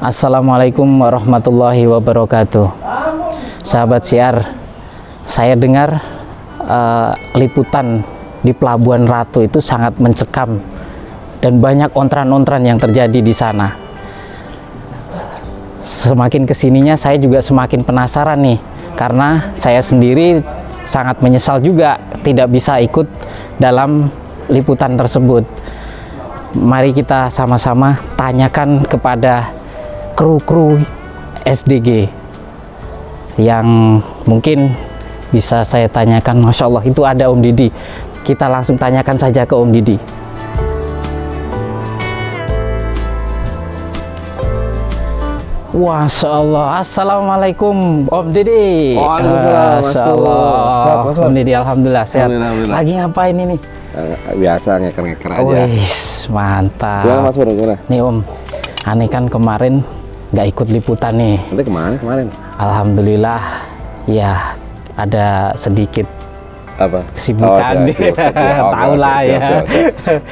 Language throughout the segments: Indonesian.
Assalamualaikum warahmatullahi wabarakatuh. Sahabat siar, saya dengar liputan di Pelabuhan Ratu itu sangat mencekam dan banyak ontran-ontran yang terjadi di sana. Semakin kesininya saya juga semakin penasaran nih, karena saya sendiri sangat menyesal juga tidak bisa ikut dalam liputan tersebut. Mari kita sama-sama tanyakan kepada kru-kru SDG yang mungkin bisa saya tanyakan. Masya Allah, itu ada Om Didi. Kita langsung tanyakan saja ke Om Didi. Masya Allah. Assalamualaikum Om Didi. Waalaikumsalam. Om Didi, alhamdulillah sehat. Alhamdulillah. Lagi ngapain ini? Biasa ngeker-ngeker aja. Wih, mantap. Gimana Mas Pur, gimana? Nih Om, aneh kan kemarin nggak ikut liputan nih. Nanti kemana kemarin? Alhamdulillah, ya ada sedikit Apa? kesibukan. Tahu lah ya.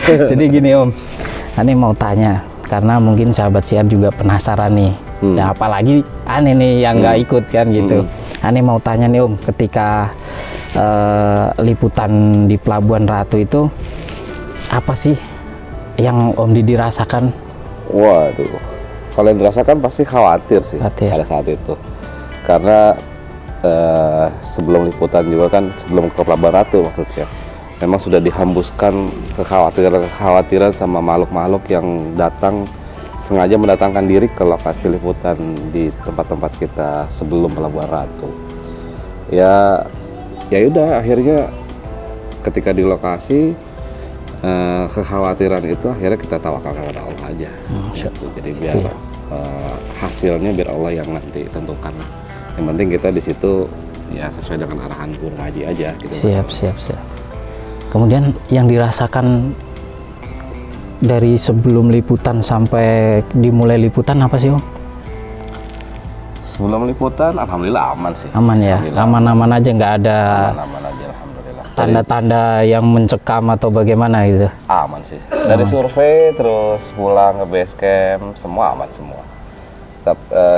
Jadi gini Om, aneh mau tanya karena mungkin sahabat siar juga penasaran nih. Nah, apalagi aneh nih yang nggak ikut kan gitu. Aneh mau tanya nih Om, ketika liputan di Pelabuhan Ratu itu apa sih yang Om Didi rasakan? Waduh. Kalau yang dirasakan pasti khawatir sih pada saat itu, karena sebelum liputan juga kan, sebelum ke Pelabuhan Ratu maksudnya, memang sudah dihembuskan kekhawatiran sama makhluk-makhluk yang datang sengaja mendatangkan diri ke lokasi liputan di tempat-tempat kita sebelum Pelabuhan Ratu. Ya udah, akhirnya ketika di lokasi kekhawatiran itu akhirnya kita tawakal kepada Allah aja. Gitu. Jadi biar hasilnya biar Allah yang nanti tentukan. Yang penting kita di situ ya sesuai dengan arahan guru ngaji aja. Gitu. Siap. Kemudian yang dirasakan dari sebelum liputan sampai dimulai liputan apa sih Om? Sebelum liputan alhamdulillah aman sih. Aman ya, aman-aman aja, nggak ada aman aja alhamdulillah. Tanda-tanda yang mencekam atau bagaimana gitu? Aman sih. Dari survei terus pulang ke base camp semua aman semua.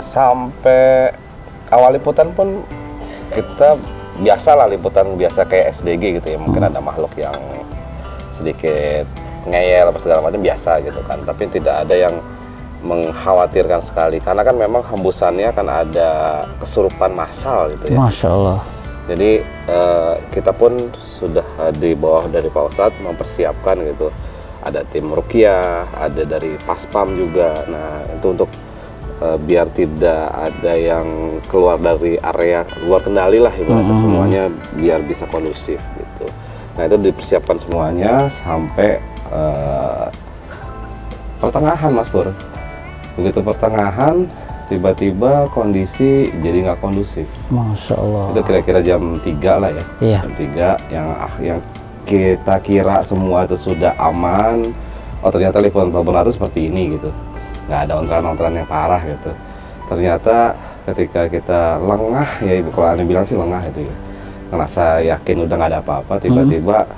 Sampai awal liputan pun kita biasalah liputan biasa kayak SDG gitu ya. Mungkin ada makhluk yang sedikit ngeyel apa segala macam biasa gitu kan. Tapi tidak ada yang mengkhawatirkan sekali, karena kan memang hembusannya kan ada kesurupan massal gitu ya. Masya Allah. Jadi kita pun sudah di bawah dari Pak Ustadz mempersiapkan gitu. Ada tim ruqyah, ada dari Paspam juga. Nah itu untuk biar tidak ada yang keluar dari area luar kendali lah ibaratnya, semuanya biar bisa kondusif gitu. Nah itu dipersiapkan semuanya sampai pertengahan Mas Pur. Begitu pertengahan tiba-tiba kondisi jadi nggak kondusif. Masya Allah. Itu kira-kira jam 3 lah ya. Iya. Jam 3 yang kita kira semua itu sudah aman. Oh ternyata liputan Pelabuhan Ratu seperti ini gitu. Nggak ada ontran-ontran yang parah gitu. Ternyata ketika kita lengah ya, kalau Anda bilang sih lengah itu ya. Ngerasa yakin udah nggak ada apa-apa, tiba-tiba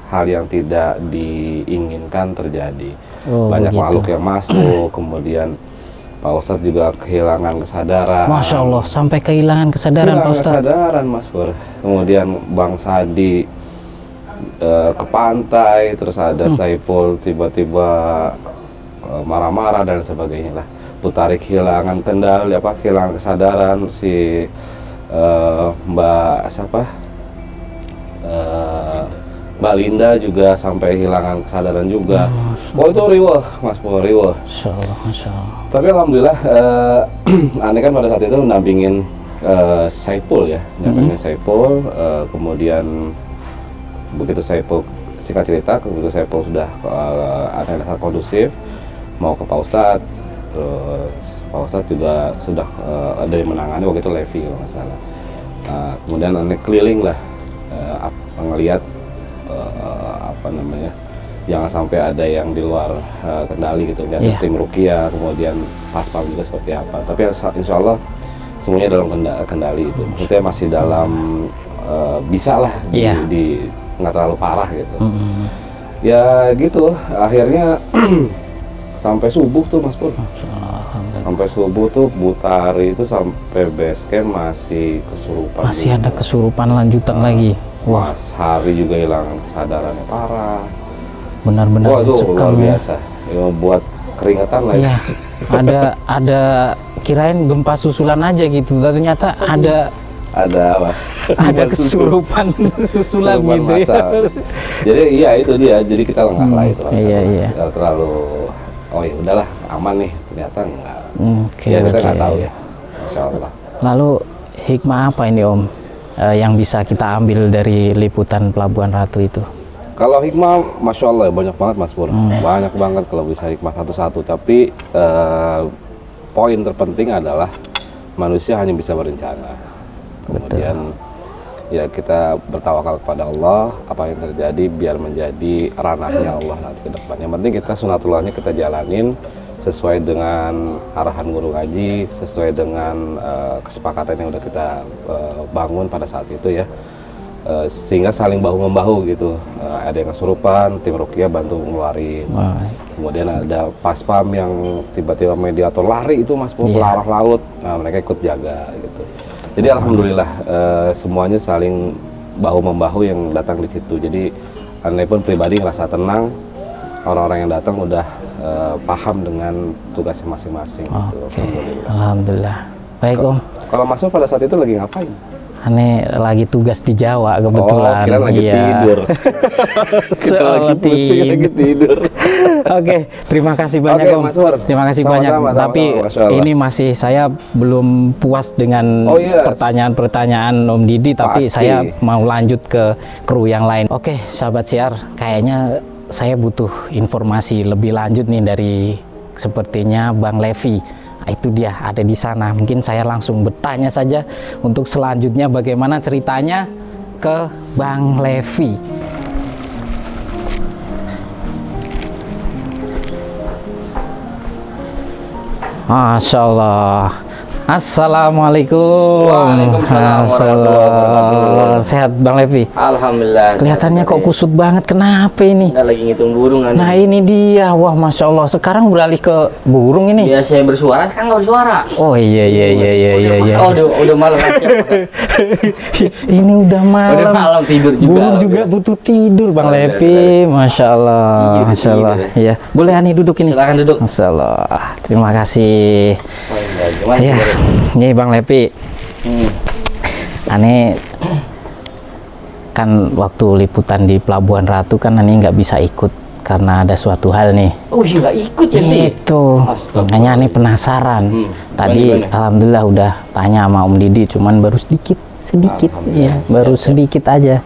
hal yang tidak diinginkan terjadi. Banyak makhluk yang masuk, kemudian Pak Ustadz juga kehilangan kesadaran. Masya Allah, sampai kehilangan kesadaran Pak Ustadz. Kesadaran Mas Pur. Kemudian Bang Sadi ke pantai, terus ada Saipul tiba-tiba marah-marah dan sebagainya lah. Putarik kehilangan kendali, kehilangan kesadaran, si Mbak siapa? Mbak Linda juga sampai kehilangan kesadaran juga. Oh itu riwah Mas Pur, riwah. Masya Allah. Tapi alhamdulillah aneh kan pada saat itu mendampingin Saipul ya, mendampingin Saipul. Kemudian begitu Saipul, singkat cerita, begitu Saipul sudah ada rasa kondusif, mau ke Pak Ustadz, terus Pak Ustadz juga sudah dari menangani waktu itu Levi kalau nggak salah. Kemudian aneh keliling lah, ngelihat jangan sampai ada yang di luar kendali gitu, lihat tim ruqyah, kemudian Paspam juga seperti apa. Tapi insya Allah semuanya dalam kendali itu, maksudnya masih dalam bisa lah di nggak terlalu parah gitu. Ya gitu, akhirnya sampai subuh tuh Mas Pur. Sampai subuh tuh Butari itu sampai base camp masih kesurupan. Masih ada kesurupan lanjutan lagi. Wah, Hari juga hilang kesadarannya parah. Benar-benar luar biasa. Ya, buat keringatan lah. Iya. ada kirain gempa susulan aja gitu, ternyata ada apa? Ada kesurupan susulan gitu ya. Jadi iya itu dia. Jadi kita nggak lah itu. Iya. Terlalu ya udahlah aman nih, ternyata enggak. Ya kita nggak tahu ya. Masya Allah. Lalu hikmah apa ini Om yang bisa kita ambil dari liputan Pelabuhan Ratu itu? Kalau hikmah, Masya Allah banyak banget Mas Pur. Banyak banget kalau bisa hikmah satu-satu. Tapi poin terpenting adalah manusia hanya bisa berencana. Kemudian ya kita bertawakal kepada Allah. Apa yang terjadi biar menjadi ranahnya Allah nanti ke depan. Yang penting kita sunatullahnya kita jalanin sesuai dengan arahan guru ngaji, sesuai dengan kesepakatan yang udah kita bangun pada saat itu ya. Sehingga saling bahu-membahu gitu. Ada yang kesurupan, tim Ruqyah bantu ngeluarin. Kemudian ada paspam yang tiba-tiba mediator lari itu Mas Pur ke arah laut. Nah, mereka ikut jaga gitu. Jadi alhamdulillah semuanya saling bahu-membahu yang datang di situ. Jadi aneh pun pribadi ngerasa tenang. Orang-orang yang datang udah paham dengan tugasnya masing-masing. Oke, alhamdulillah. Baik Om. Kalau Mas Pur pada saat itu lagi ngapain? Aneh lagi tugas di Jawa kebetulan. Kira lagi tidur. Lagi tidur. Oke, terima kasih banyak Om. Terima kasih banyak. Tapi ini masih saya belum puas dengan pertanyaan-pertanyaan Om Didi. Tapi saya mau lanjut ke kru yang lain. Oke, sahabat siar, kayaknya saya butuh informasi lebih lanjut nih dari sepertinya Bang Levi. Itu dia ada di sana. Mungkin saya langsung bertanya saja untuk selanjutnya bagaimana ceritanya ke Bang Levi. Masya Allah. Assalamualaikum. Waalaikumsalam warahmatullahi wabarakatuh. Sehat Bang Levi? Alhamdulillah. Kelihatannya kok kusut banget. Kenapa ini? Nggak lagi ngitung burung kan? Nah ini dia. Wah Masya Allah. Sekarang beralih ke burung ini. Biasa saya bersuara, sekarang nggak bersuara. Oh iya. Oh udah malam aja. Ini udah malam. Udah malam tidur juga. Burung juga butuh tidur Bang Levi. Masya Allah. Masya Allah. Iya. Boleh Ani duduk ini? Silakan duduk. Masya Allah. Terima kasih. Gimana ya. Nih Bang Levi, Ani kan waktu liputan di Pelabuhan Ratu kan Ani nggak bisa ikut karena ada suatu hal nih. Oh iya nggak ikut ya? Itu, makanya Ani penasaran. Tadi alhamdulillah udah tanya sama Om Didi, cuman baru sedikit ya, baru sedikit aja.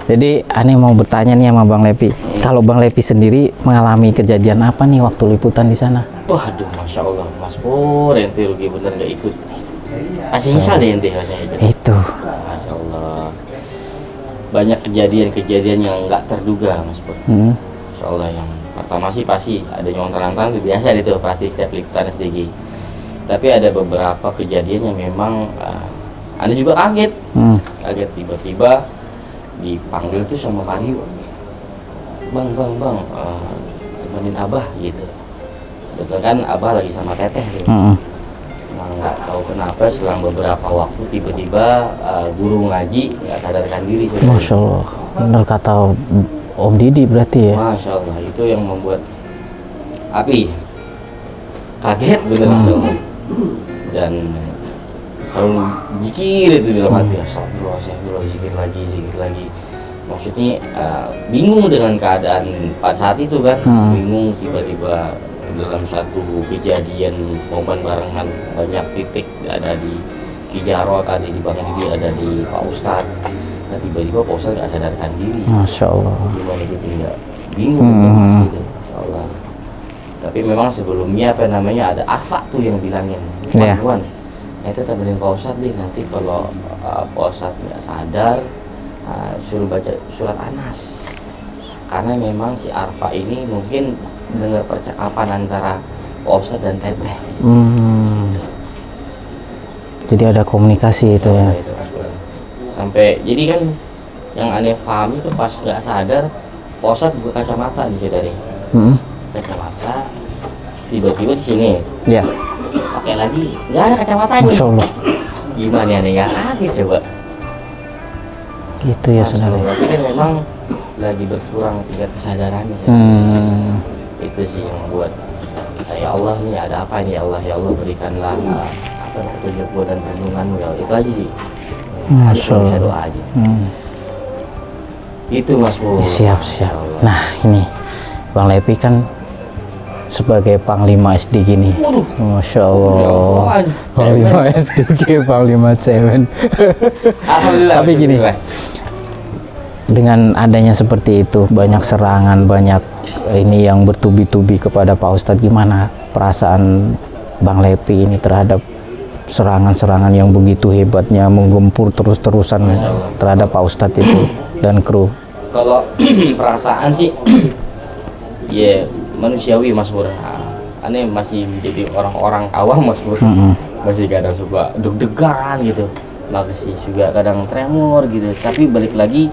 Jadi Ani mau bertanya nih sama Bang Levi, kalau Bang Levi sendiri mengalami kejadian apa nih waktu liputan di sana? Waduh, Masya Allah, Mas Pur, ente rugi bener nggak ikut. Kasih nyesal deh ente itu. Masya Allah, banyak kejadian-kejadian yang nggak terduga Mas Pur. Masya Allah, yang pertama sih pasti ada nyolong terang-terang, itu biasa itu pasti setiap liputan SDG. Tapi ada beberapa kejadian yang memang Anda juga kaget, kaget tiba-tiba dipanggil tuh sama Mario, bang, temenin Abah gitu. Betul kan Abah lagi sama Teteh gitu. Nggak tahu kenapa selang beberapa waktu tiba-tiba guru ngaji nggak sadarkan diri. Masya Allah, benar kata Om Didi berarti ya. Masya Allah, itu yang membuat Api kaget bener Masya Allah. Dan selalu zikir itu dalam hati, astagfirullah, zikir lagi. Maksudnya bingung dengan keadaan pada saat itu kan, bingung tiba-tiba dalam satu kejadian momen barengan banyak titik, ada di Kijaro, tadi di Bang Didi, ada di Pak Ustadz. Nah tiba-tiba Pak Ustadz nggak sadarkan diri. Masya Allah. Gimana gitu ya, bingung cemas gitu, Masya Allah. Tapi memang sebelumnya ada Arfa tuh yang bilangin, Wan, itu temenin Pak Ustadz deh, nanti kalau Pak Ustadz nggak sadar suruh baca surat Anas, karena memang si Arfa ini mungkin dengar percakapan antara Pak Ustadz dan Teteh. Jadi ada komunikasi itu ya. Itu, sampai jadi kan yang aneh paham itu pas nggak sadar Pak Ustadz buka kacamata nih dari kacamata, tiba-tiba di sini pakai lagi nggak ada kacamatanya. Masya Allah. Gimana nih ya? Coba. Gitu ya saudara. Berarti kan memang lagi berkurang tingkat kesadarannya. Itu sih yang membuat ya Allah nih ada apa nih ya Allah berikanlah apa petunjukmu dan perlindunganmu ya. Itu aja sih. Masya Allah. Bisa doa aja. Gitu Mas Bu. Siap. Nah ini Bang Lepi kan sebagai Panglima SD gini. Masya Allah. Panglima SDG, Panglima Cemen. Alhamdulillah. Tapi gini, dengan adanya seperti itu, banyak serangan, banyak ini yang bertubi-tubi kepada Pak Ustadz, gimana perasaan Bang Lepi ini terhadap serangan-serangan yang begitu hebatnya menggempur terus-terusan terhadap Pak Ustadz itu dan kru? Kalau perasaan sih ya manusiawi Mas Bur. Aneh masih jadi orang-orang awam Mas Bur. Masih kadang suka deg-degan gitu, masih juga kadang tremor gitu. Tapi balik lagi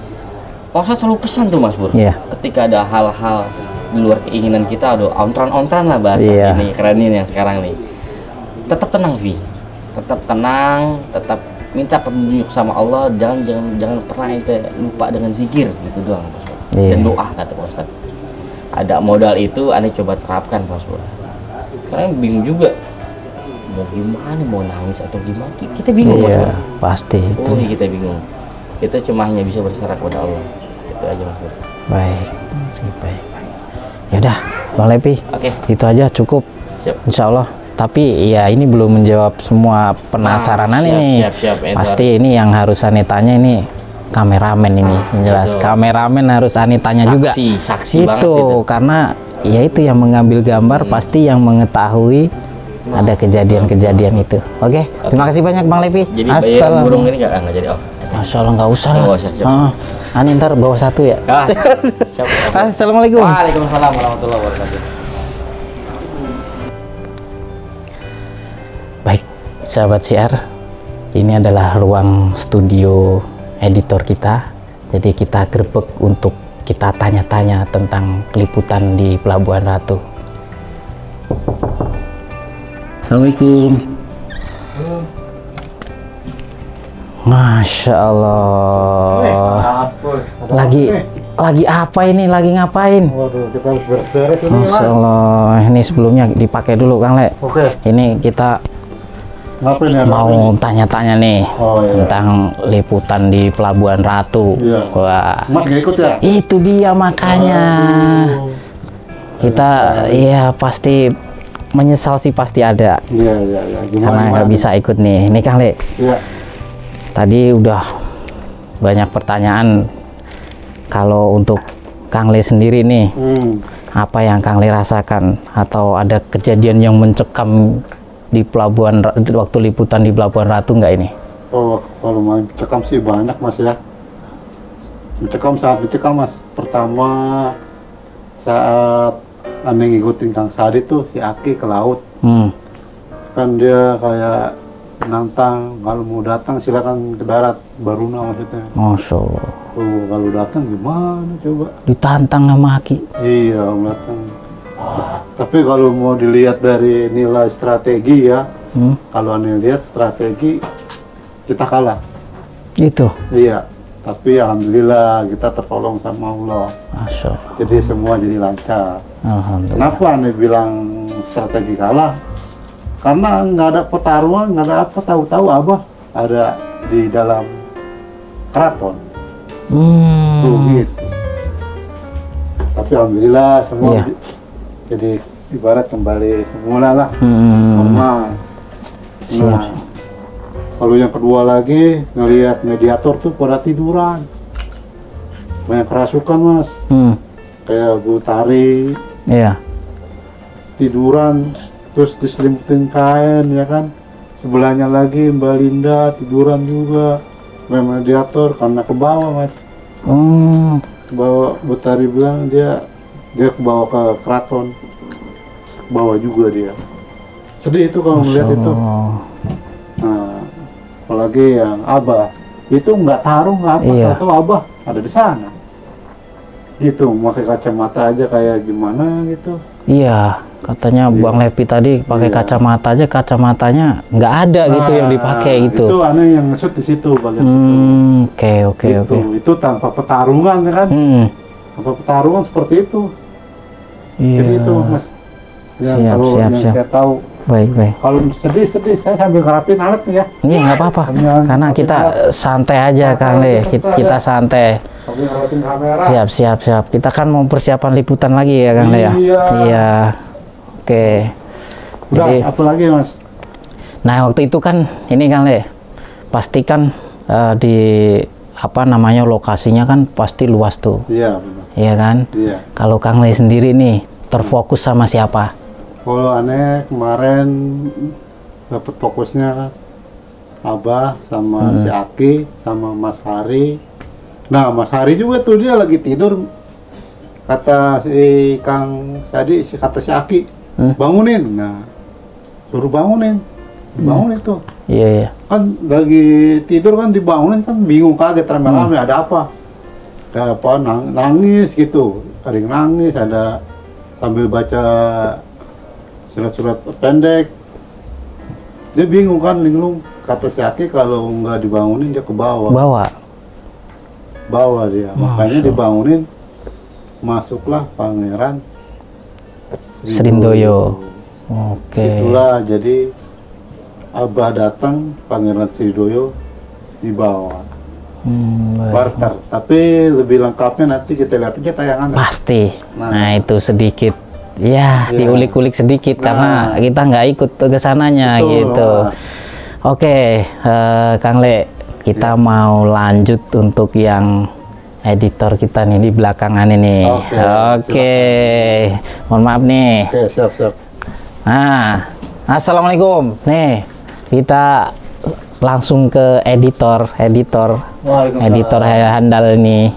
Pak Ustadz selalu pesan tuh Mas Bur, ketika ada hal-hal di luar keinginan kita, ada ontran-ontran lah bahasa ini keren ini yang sekarang nih, tetap tenang Vi, tetap tenang, tetap minta petunjuk sama Allah, jangan pernah ente lupa dengan zikir gitu doang Mas Bur. Dan doa kata Pak Ustadz. Ada modal itu aneh coba terapkan Mas Bur. Karena bingung juga mau gimana, mau nangis atau gimana, kita bingung Mas Bur. Pasti itu. Kita bingung. Kita cuma hanya bisa berserah kepada Allah. Itu aja Mas Bur. Baik. Ya udah Bang Lepi, itu aja cukup. Siap. Insya Allah. Tapi ya ini belum menjawab semua penasaranan ini. Pasti ini yang harus aneh tanya ini kameramen ini, jelas kameramen harus aneh tanya juga. Saksi banget itu karena ya itu yang mengambil gambar pasti yang mengetahui ada kejadian-kejadian itu. Oke, terima kasih banyak Bang Lepi. Jadi bayar burung ini nggak jadi off. Masya Allah, nggak usah lah. Ani ntar bawa satu ya. Assalamualaikum. Waalaikumsalam warahmatullahi wabarakatuh. Baik, sahabat siar, ini adalah ruang studio editor kita. Jadi kita gerbek untuk kita tanya-tanya tentang liputan di Pelabuhan Ratu. Assalamualaikum. Masya Allah. Lagi apa ini? Lagi ngapain? Waduh, kita harus beres ini. Masya Allah. Ini sebelumnya dipakai dulu Kang Le. Ini kita mau tanya-tanya nih tentang liputan di Pelabuhan Ratu. Wah. Mas gak ikut ya? Itu dia makanya. Kita ya pasti menyesal sih pasti ada. Iya. Karena nggak bisa ikut nih. Ini Kang Le. Iya. Tadi udah banyak pertanyaan. Kalau untuk Kang Le sendiri nih, apa yang Kang Le rasakan atau ada kejadian yang mencekam di pelabuhan waktu liputan di Pelabuhan Ratu nggak ini? Oh, kalau mencekam sih banyak Mas ya. Sangat mencekam Mas. Pertama saat aneh ngikutin Kang Sadit tuh si Aki ke laut. Kan dia kayak nantang, kalau mau datang silakan ke darat, Baruna maksudnya. Masya Allah. Kalau datang gimana coba? Ditantang sama Aki. Iya, datang. Tapi kalau mau dilihat dari nilai strategi ya, kalau aneh lihat strategi kita kalah. Itu. Iya. Tapi alhamdulillah kita tertolong sama Allah. Masya Allah. Jadi semua jadi lancar. Alhamdulillah. Kenapa aneh bilang strategi kalah? Karena nggak ada pertarungan, nggak ada apa, tahu-tahu Abah ada di dalam keraton. Tuh gitu. Tapi alhamdulillah semua jadi ibarat kembali semula lah, normal. Nah, kalau yang kedua lagi ngelihat mediator tuh pada tiduran, banyak kerasukan Mas, kayak Bu Tari, tiduran. Terus diselimutin kain ya kan, sebelahnya lagi Mbak Linda tiduran juga, mediator karena ke bawah Mas. Ke bawah, Bu Tari bilang dia ke bawah ke keraton, ke bawah juga dia. Sedih itu kalau melihat itu. Nah, apalagi yang Abah itu nggak taruh nggak apa, tahu Abah ada di sana. Gitu, pakai kacamata aja kayak gimana gitu. Iya. Katanya Bang Levi tadi pakai kacamata aja, kacamatanya nggak ada gitu yang dipakai gitu. Itu aneh yang ngesut di situ bagian situ. Oke. Itu tanpa pertarungan kan? Tanpa pertarungan seperti itu. Iya. Jadi itu Mas. Yang Siap. saya tahu. Baik. Kalau sedih saya sambil ngerapin alat nih ya. Iya nggak apa-apa. Karena kita santai aja Kang Le. Kita santai. Sambil ngerapin kamera. Siap. Kita kan mau persiapan liputan lagi ya Kang Le ya. Iya. Oke. Udah, jadi, apa lagi Mas? Nah waktu itu kan ini Kang Le, pastikan di apa namanya lokasinya kan pasti luas tuh. Iya benar. Iya kan? Iya. Kalau Kang Le sendiri nih terfokus sama siapa? Kalau aneh kemarin dapat fokusnya Abah sama si Aki sama Mas Hari. Nah Mas Hari juga tuh dia lagi tidur, kata si Kang tadi, kata si Aki bangunin. Nah suruh bangunin, dibangunin tuh. Iya. Kan lagi tidur kan dibangunin kan bingung, kaget, rame-rame ada apa? Ada apa? Nangis gitu, ada yang nangis, ada sambil baca surat-surat pendek. Dia bingung kan, linglung. Kata si Aki kalau nggak dibangunin dia ke bawah. Bawa dia. Makanya dibangunin, masuklah Pangeran Srindoyo. Oke. Situlah jadi Abah datang, Pangeran Srindoyo dibawa. Barter. Tapi lebih lengkapnya nanti kita lihat aja tayangan. Pasti. Nah itu sedikit. Ya, diulik-ulik sedikit karena kita nggak ikut ke sananya gitu. Oke, Kang Le, kita mau lanjut untuk yang editor kita nih di belakangan ini. Oke. Mohon maaf nih. Oke, siap. Nah, assalamualaikum. Nih, kita langsung ke editor handal ini.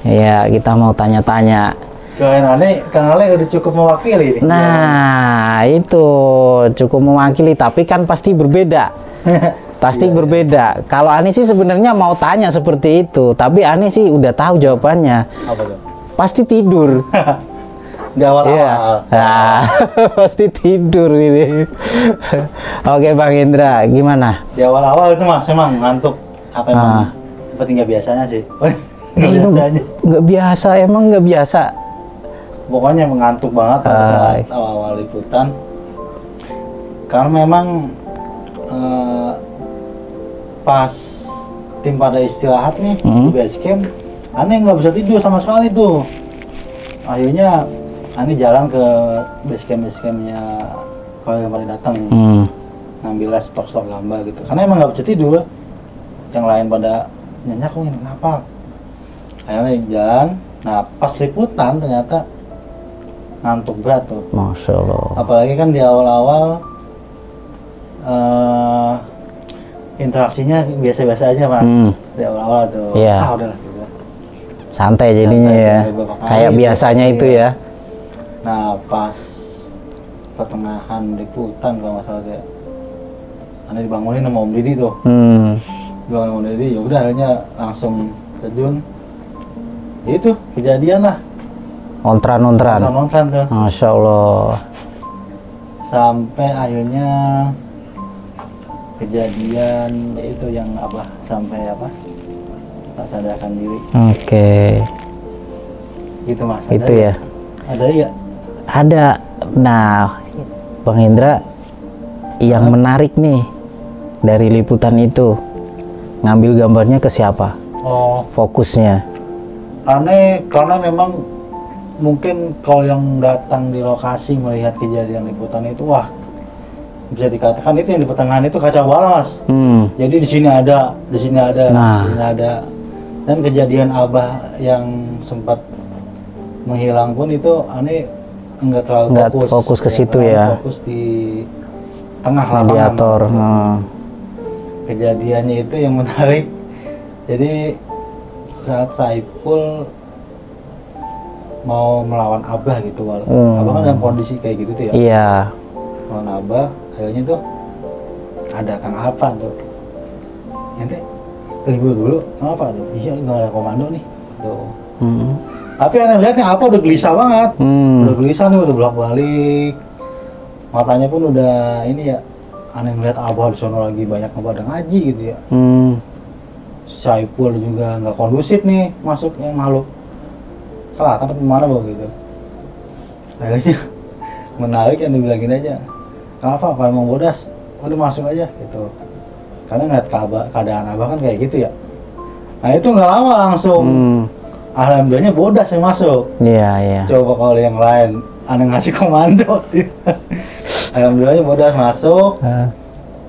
Ya, kita mau tanya-tanya. Kalian aneh, Kang Ale udah cukup mewakili ini. Nah, itu cukup mewakili, tapi kan pasti berbeda. Berbeda. Kalau Ani sih sebenarnya mau tanya seperti itu, tapi Ani sih udah tahu jawabannya. Apa tuh? Pasti tidur. Di awal-awal. Nah, pasti tidur ini. Oke, Bang Indra, gimana? Di awal-awal itu Mas emang ngantuk. Apa emang? Seperti nggak biasanya sih. Nggak biasa, emang nggak biasa. Pokoknya mengantuk banget pada saat awal-awal liputan. Karena memang pas tim pada istirahat nih di base camp, aneh nggak bisa tidur sama sekali tuh. Akhirnya aneh jalan ke base campnya kalau yang pada datang, ngambil stok gambar gitu. Karena emang nggak bisa tidur. Yang lain pada nyanyakin kenapa? Akhirnya jalan. Nah pas liputan ternyata ngantuk berat tuh. Masya Allah. Apalagi kan di awal-awal interaksinya biasa-biasa aja Mas. Di awal-awal tuh. Iya. Udahlah gitu. Santai jadinya ya. Kayak biasanya itu ya. Nah pas pertengahan liputan kalau nggak salah ya, Anda dibangunin sama Om Didi tuh. Dibangunin Om Didi, ya udah akhirnya langsung terjun. Itu kejadian lah. Ontran tuh. Masya Allah. Sampai akhirnya kejadian itu yang apa? Sampai apa? Tak sadarkan diri. Oke. Gitu Mas. Itu ya. Ada ya? Ada. Nah, Bang Indra, yang menarik nih dari liputan itu, ngambil gambarnya ke siapa? Fokusnya. Karena memang mungkin kalau yang datang di lokasi melihat kejadian liputan itu, wah bisa dikatakan itu yang di pertengahan itu kacau balau Mas. Jadi di sini ada, di sini ada, di sini ada. Dan kejadian Abah yang sempat menghilang pun itu aneh enggak terlalu fokus ke situ ya. Fokus di tengah mediator. Kejadiannya itu yang menarik. Jadi saat Saipul mau melawan Abah gitu, Abah kan dalam kondisi kayak gitu tuh ya. Iya. Melawan Abah, akhirnya tuh ada Kang Apa tuh. Nanti ibu dulu, apa tuh? Iya nggak ada komando nih. Tuh. Tapi aneh lihat nih Apa udah gelisah banget. Udah gelisah nih, udah bolak-balik. matanya pun udah ini ya, aneh ngeliat abah di sono lagi banyak pada ngaji gitu ya. Saipul juga nggak kondusif nih masuknya makhluk selatan atau mana begitu. Akhirnya menarik yang dibilangin aja, kenapa Pak emang bodas, udah masuk aja gitu. Karena ngeliat keadaan abah kan kayak gitu ya. Nah itu nggak lama langsung, alhamdulillahnya bodas yang masuk. Iya. Coba kalau yang lain, aneh ngasih komando. Alhamdulillahnya bodas masuk.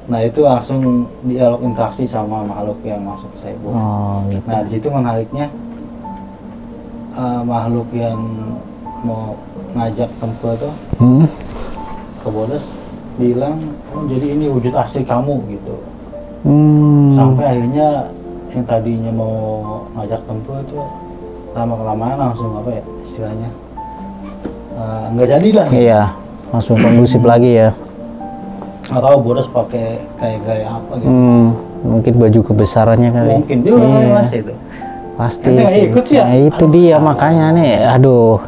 Nah itu langsung dialog interaksi sama makhluk yang masuk ke Saipul. Gitu. Nah di situ menariknya makhluk yang mau ngajak tempur tuh ke bodas bilang, jadi ini wujud asli kamu gitu. Sampai akhirnya yang tadinya mau ngajak tempur itu lama-kelamaan langsung apa ya istilahnya nggak jadi lah. Iya, langsung kondusif lagi ya. Atau bodas pakai kayak gaya apa gitu. Mungkin baju kebesarannya kali. Mungkin juga Mas itu. Pasti. Ikut sih ya? Nah, itu dia makanya nih, aduh,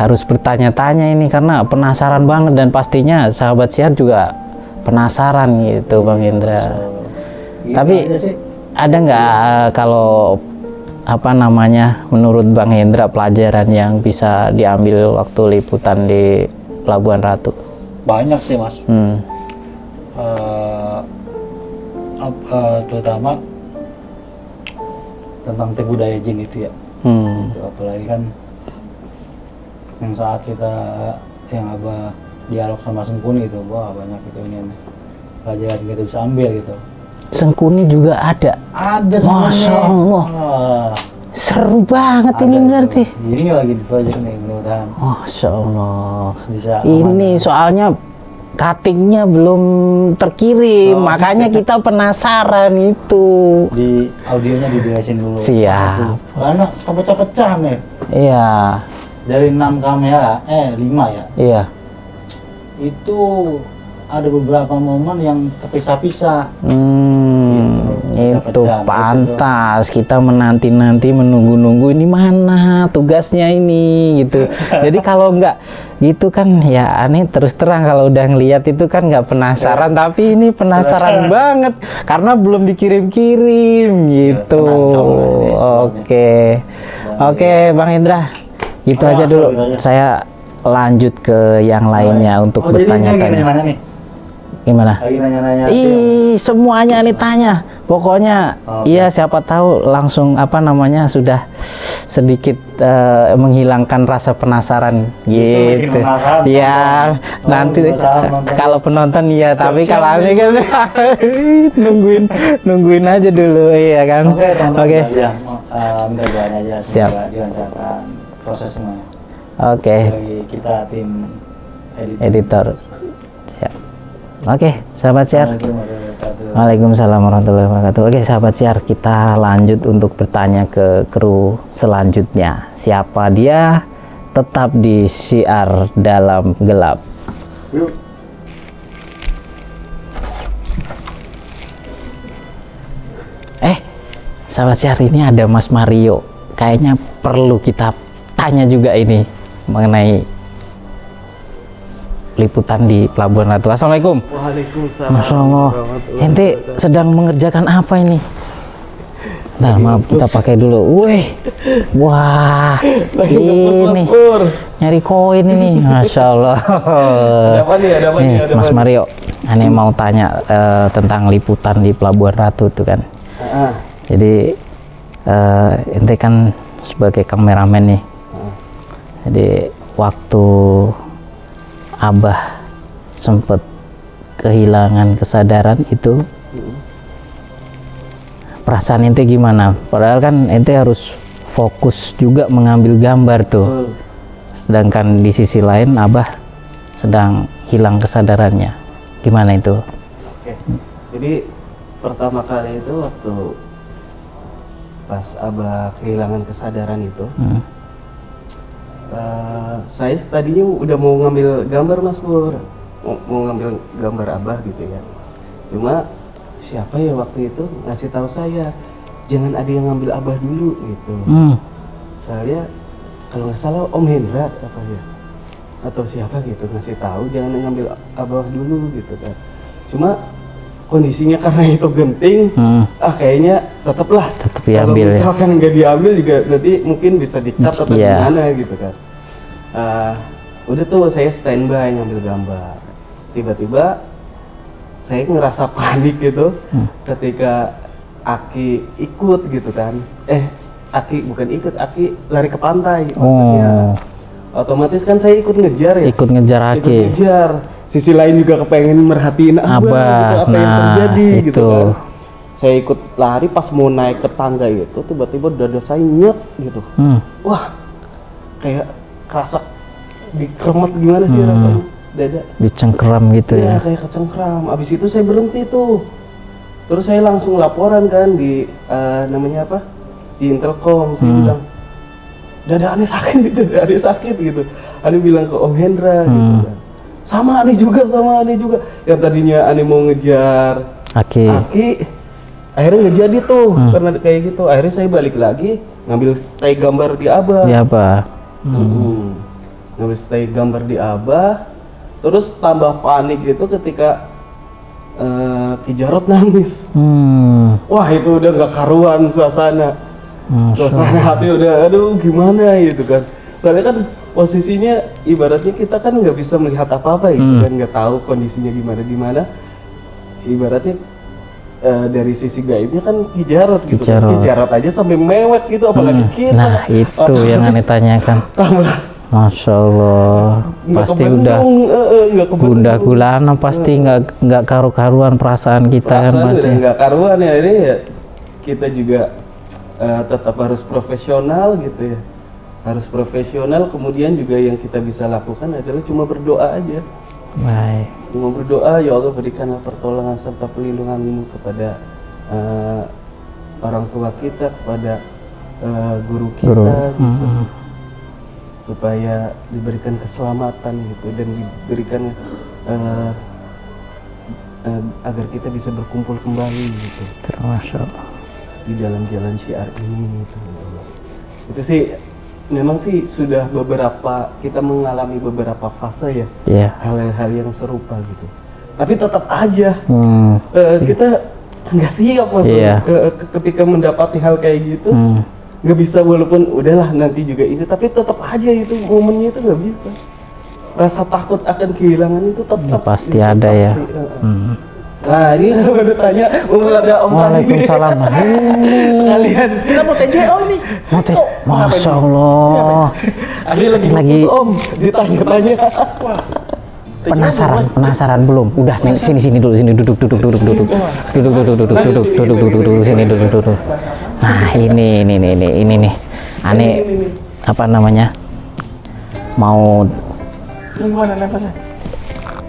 harus bertanya-tanya ini karena penasaran banget dan pastinya sahabat siar juga penasaran gitu Bang Hendra. Tapi ada nggak kalau apa namanya menurut Bang Hendra pelajaran yang bisa diambil waktu liputan di Pelabuhan Ratu? Banyak sih Mas. Terutama tentang tipu daya jin itu ya. Apalagi kan yang saat kita yang Abah dialog sama Sengkuni itu, wah banyak itu ini pelajaran kita bisa ambil gitu. Sengkuni juga ada. Ada semuanya. Masya Allah. Seru banget ada ini berarti. Ini lagi di project nih mudah-mudahan. Masya Allah. Bisa ini aman. Soalnya cuttingnya belum terkirim, makanya kita penasaran itu. Di audionya diberesin dulu. Siap. Karena pecah-pecah nih. Iya. Dari 6 kamera, 5 ya. Iya. Itu ada beberapa momen yang terpisah-pisah. Itu pantas gitu. Kita menanti-nanti menunggu-nunggu ini mana tugasnya ini gitu. Jadi kalau nggak gitu kan ya aneh, terus terang kalau udah ngeliat itu kan nggak penasaran, tapi ini penasaran banget karena belum dikirim-kirim gitu. Oke Bang Hendra, itu aja dulu. Saya lanjut ke yang lainnya untuk bertanya-tanya. Gimana? Lagi nanya-nanya. Semuanya nih tanya. Pokoknya iya siapa tahu langsung apa namanya sudah sedikit menghilangkan rasa penasaran gitu. Ya, nanti kalau penonton iya, tapi kalau ini kan nungguin aja dulu iya kan. Oke. Minta doanya aja semoga dilancarkan prosesnya. Oke. Kita tim editor. Oke, sahabat siar. Waalaikumsalam warahmatullahi wabarakatuh. Oke, sahabat siar, kita lanjut untuk bertanya ke kru selanjutnya. Siapa dia? Tetap di Siar Dalam Gelap. Sahabat siar, ini ada Mas Mario. Kayaknya perlu kita tanya juga ini mengenai liputan di Pelabuhan Ratu. Assalamualaikum. Waalaikumsalam. Masya Allah. Ente sedang mengerjakan apa ini? Nah, maaf kita pakai dulu. Wih, wah, ini nyari koin ini, Masya Allah. Ada apa nih? Ada apa nih? Mas Mario, aneh mau tanya tentang liputan di Pelabuhan Ratu tuh kan. Jadi ente kan sebagai kameramen nih. Jadi waktu Abah sempet kehilangan kesadaran itu, perasaan ente gimana? Padahal kan ente harus fokus juga mengambil gambar tuh. Sedangkan di sisi lain Abah sedang hilang kesadarannya. Gimana itu? Oke. Jadi pertama kali itu waktu pas Abah kehilangan kesadaran itu, saya tadinya udah mau ngambil gambar Mas Pur, mau ngambil gambar Abah gitu ya. Cuma siapa ya waktu itu ngasih tahu saya jangan ada yang ngambil Abah dulu gitu. Soalnya kalau nggak salah Om Hendra apa ya, atau siapa gitu ngasih tahu jangan ngambil abah dulu gitu kan. Cuma kondisinya karena itu genting, kayaknya tetap diambil. Kalau misalkan nggak diambil juga nanti mungkin bisa di-cut atau gimana gitu kan. Udah tuh saya standby ngambil gambar. Tiba-tiba saya ngerasa panik gitu ketika Aki ikut gitu kan. Aki bukan ikut, Aki lari ke pantai maksudnya. Otomatis kan saya ikut ngejar ya. Ikut ngejar Aki. Ikut ngejar. Sisi lain juga kepengen merhatiin Abah gitu, apa yang terjadi gitu kan. Saya ikut lari pas mau naik ke tangga itu tiba-tiba dada saya nyet gitu. Wah, kayak kerasa dikeremet gimana sih rasanya dada? Dicengkeram gitu ya. Iya, kayak kecengkram. Abis itu saya berhenti tuh. Terus saya langsung laporan kan di namanya apa? Di Intelkom. Saya bilang, dada aneh sakit gitu, dada aneh sakit gitu. Aneh bilang ke Om Hendra gitu kan. Sama aneh juga. Yang tadinya aneh mau ngejar Aki, akhirnya nggak jadi tuh karena kayak gitu. Akhirnya saya balik lagi ngambil stay gambar di Abah. Ngambil stay gambar di Abah. Terus tambah panik gitu ketika Ki Jarot nangis. Wah itu udah nggak karuan suasana. Suasana hati udah aduh gimana gitu kan. Soalnya kan posisinya ibaratnya kita kan nggak bisa melihat apa-apa gitu kan, nggak tahu kondisinya gimana. Ibaratnya dari sisi gaibnya kan Ki Jarot gitu kan. Ki Jarot aja sampai mewek gitu apalagi kita. Nah itu yang aneh tanyakan. Masya Allah, pasti udah gundah gulana, pasti nggak karu-karuan perasaan kita kan pasti. Nggak karuan ya, ini ya kita juga tetap harus profesional gitu ya, harus profesional. Kemudian juga yang kita bisa lakukan adalah cuma berdoa aja. Baik. Cuma berdoa, ya Allah berikanlah pertolongan serta perlindungan-Mu kepada orang tua kita, kepada guru kita gitu. Supaya diberikan keselamatan gitu dan diberikan agar kita bisa berkumpul kembali gitu. Masya Allah. Di dalam jalan syiar ini gitu. Itu sih memang sih sudah kita mengalami beberapa fase ya, hal-hal yang serupa gitu. Tapi tetap aja kita nggak siap maksudnya ketika mendapati hal kayak gitu. Nggak bisa, walaupun udahlah nanti juga ini, tapi tetap aja itu momennya itu nggak bisa. Rasa takut akan kehilangan itu tetap pasti ada ya. Nah ini saya baru tanya, ada Om Sandi. Waalaikumsalam. Sekalian kita mau TJO ini. Masya Allah. Lagi Om ditanya-tanya. Penasaran belum? Udah sini dulu, sini duduk sini duduk. Nah ini nih aneh apa namanya mau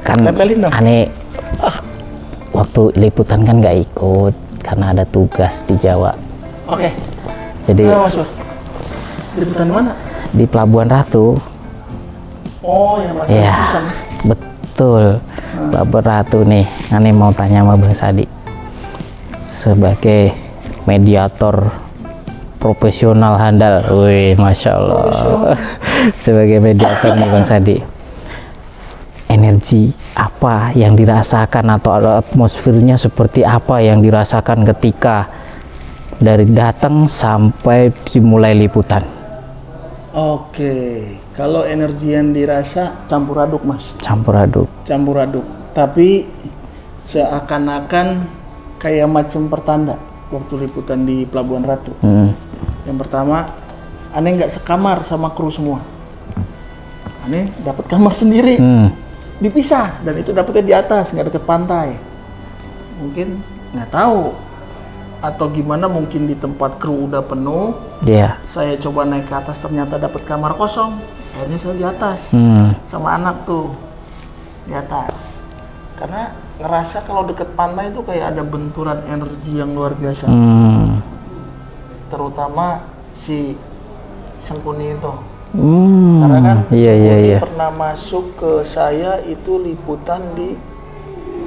kan aneh waktu liputan kan nggak ikut karena ada tugas di Jawa. Oke. Jadi liputan mana? Di Pelabuhan Ratu. Oh yang ya betul. Pelabuhan Ratu nih. Aneh mau tanya sama Bang Sadi sebagai mediator profesional handal. Wih, Masya Allah. Sebagai mediator nih Bang Sadi, energi apa yang dirasakan atau atmosfernya seperti apa yang dirasakan ketika dari datang sampai dimulai liputan? Oke, kalau energi yang dirasa campur aduk Mas. Campur aduk. Tapi seakan-akan kayak macam pertanda waktu liputan di Pelabuhan Ratu. Yang pertama, aneh nggak sekamar sama kru semua. Aneh dapat kamar sendiri, dipisah, dan itu dapetnya di atas, nggak deket pantai. Mungkin nggak tahu atau gimana, mungkin di tempat kru udah penuh. Saya coba naik ke atas, ternyata dapat kamar kosong. Akhirnya saya di atas sama anak tuh di atas. Karena ngerasa kalau deket pantai itu kayak ada benturan energi yang luar biasa. Terutama si Sengkuni itu. Karena kan Sengkuni pernah masuk ke saya itu liputan di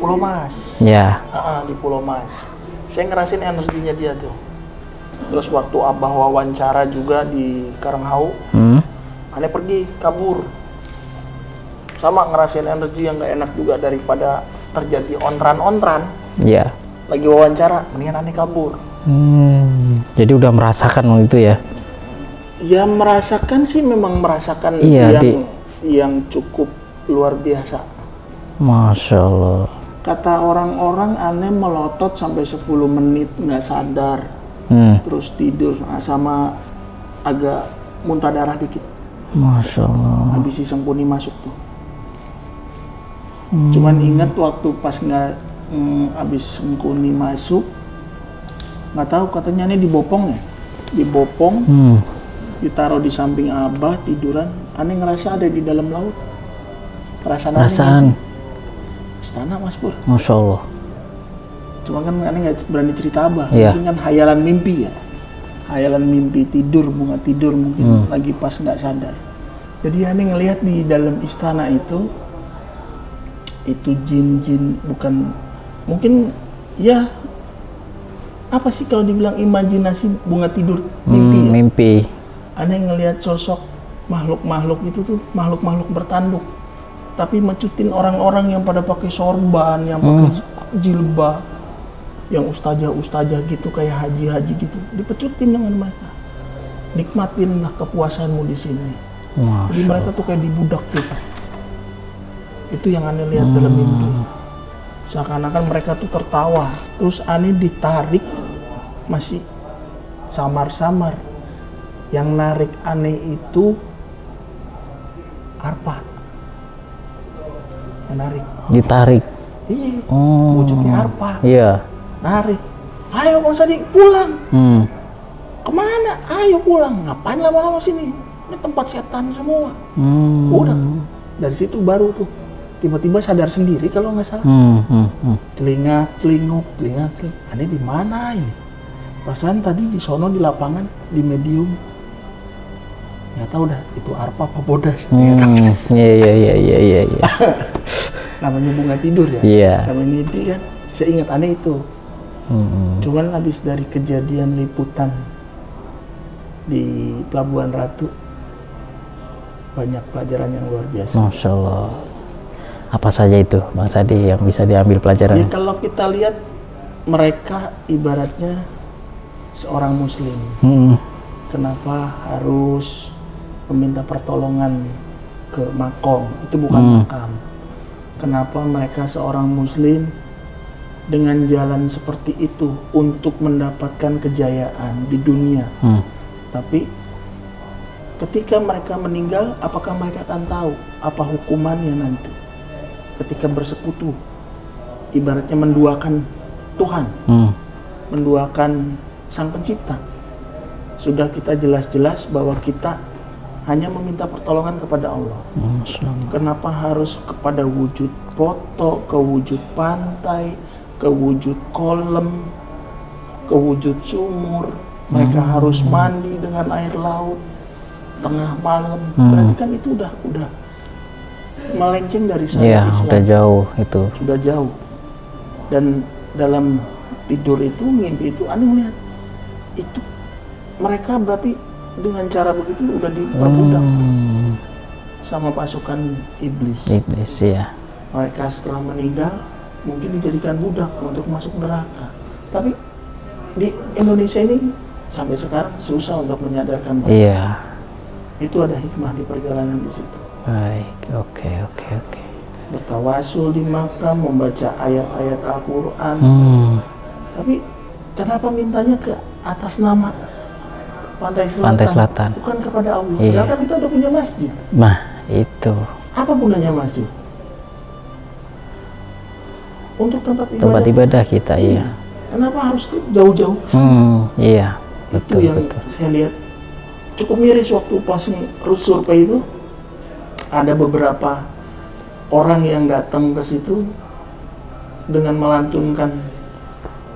Pulau Mas. Di Pulau Mas. Saya ngerasain energinya dia tuh. Terus waktu Abah wawancara juga di Karanghau, aneh pergi kabur. sama ngerasain energi yang nggak enak juga daripada terjadi ontran-ontran. Iya. Lagi wawancara, mendingan aneh kabur. Jadi udah merasakan itu ya? Ya merasakan sih, memang merasakan yang cukup luar biasa. Masya Allah. Kata orang-orang aneh melotot sampai 10 menit nggak sadar, terus tidur sama agak muntah darah dikit. Masya Allah. Habis si Sengkuni masuk tuh. Cuman ingat waktu pas nggak habis Sengkuni masuk, nggak tahu katanya ini dibopong ya, dibopong, ditaruh di samping Abah tiduran. Aneh ngerasa ada di dalam laut. Perasaan. Istana Mas Pur. Masya Allah. Cuma kan aneh nggak berani cerita Abah. Iya. Mungkin kan hayalan mimpi ya. Hayalan mimpi tidur, bunga tidur mungkin lagi pas nggak sadar. Jadi aneh ngelihat di dalam istana itu jin-jin, bukan mungkin ya apa sih kalau dibilang imajinasi bunga tidur mimpi ya? Mimpi. Aneh ngelihat sosok makhluk-makhluk itu tuh makhluk-makhluk bertanduk, tapi mecutin orang-orang yang pada pakai sorban, yang pakai jilbab, yang ustazah gitu kayak haji-haji gitu, dipecutin dengan mereka. Nikmatinlah kepuasanmu di sini. Jadi mereka tuh kayak dibudak gitu. Itu yang aneh lihat dalam mimpi. Seakan-akan mereka tuh tertawa. Terus aneh ditarik masih samar-samar. Yang narik aneh itu Arpa. Menarik. Ditarik. Iya. Wujudnya Arpa. Iya. Narik. Ayo Bang Sadi pulang. Kemana? Ayo pulang. Ngapain lama-lama sini? Ini tempat setan semua. Udah. Dari situ baru tuh tiba-tiba sadar sendiri kalau nggak salah. Telinga, celinguk. Aneh di mana ini? Perasaan tadi di sono di lapangan di medium. Nggak tahu dah itu Arpa apa bodas. Iya. Namanya bunga tidur ya. Iya. Namanya mimpi kan. Seingat aneh itu. Cuman habis dari kejadian liputan di Pelabuhan Ratu, banyak pelajaran yang luar biasa. Masya Allah. Apa saja itu Bang Sadi yang bisa diambil pelajaran? Ya kalau kita lihat mereka ibaratnya seorang muslim. Kenapa harus meminta pertolongan ke makom? Itu bukan makam. Kenapa mereka seorang muslim dengan jalan seperti itu untuk mendapatkan kejayaan di dunia? Tapi ketika mereka meninggal, apakah mereka akan tahu apa hukumannya nanti? Ketika bersekutu, ibaratnya menduakan Tuhan, menduakan Sang Pencipta. Sudah kita jelas-jelas bahwa kita hanya meminta pertolongan kepada Allah. Kenapa harus kepada wujud foto, ke wujud pantai, ke wujud kolam, ke wujud sumur? Mereka harus mandi dengan air laut tengah malam. Berarti kan itu udah melenceng dari syariat Islam. Udah jauh itu. Sudah jauh. Dan dalam tidur itu, mimpi itu, aneh lihat itu mereka berarti dengan cara begitu udah diperbudak sama pasukan iblis. Iblis ya. Mereka setelah meninggal mungkin dijadikan budak untuk masuk neraka. Tapi di Indonesia ini sampai sekarang susah untuk menyadarkan mereka. Iya. Itu ada hikmah di perjalanan di situ. Baik, oke. Bertawasul di makam, membaca ayat-ayat Al-Quran. Tapi kenapa mintanya ke atas nama Pantai Selatan? Bukan kepada Allah. Iya. Kan kita udah punya masjid. Nah, itu. Apa gunanya masjid? Untuk tempat ibadah kita, iya. Kenapa harus jauh-jauh? Iya. Itu yang saya lihat cukup miris waktu pas survei itu. Ada beberapa orang yang datang ke situ dengan melantunkan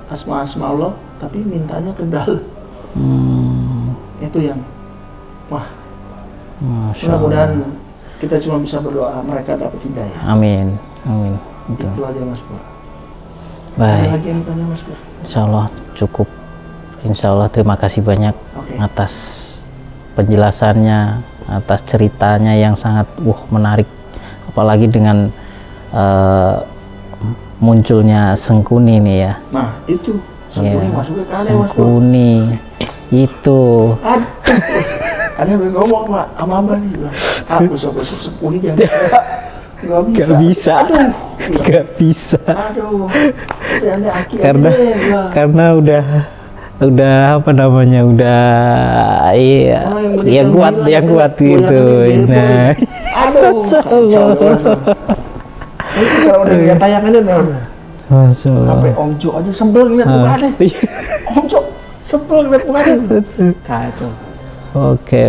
asma-asma Allah, tapi mintanya ke dalam. Itu yang mudah-mudahan kita cuma bisa berdoa mereka dapat hidayah. Amin. Itu aja Mas Pur. Baik. Ada lagi yang ditanya Mas Pur? Insya Allah cukup. Insya Allah terima kasih banyak atas penjelasannya, atas ceritanya yang sangat menarik, apalagi dengan munculnya Sengkuni nih ya. Nah itu Sengkuni masuknya ke aneh Mas Pur. Sengkuni itu. Ada yang ngomong sama Abah nih, besok Sengkuni jangan nggak bisa. Gak bisa. Aduh, gak bisa. Aduh, karena udah apa namanya, udah iya, yang kuat gitu. Nah, aduh, itu kalau udah lihat tayangannya Masya Allah. Sampai Om Jo aja sebel ngeliat mukanya. Om Jo sebel ngeliat mukanya. Kacau. Oke.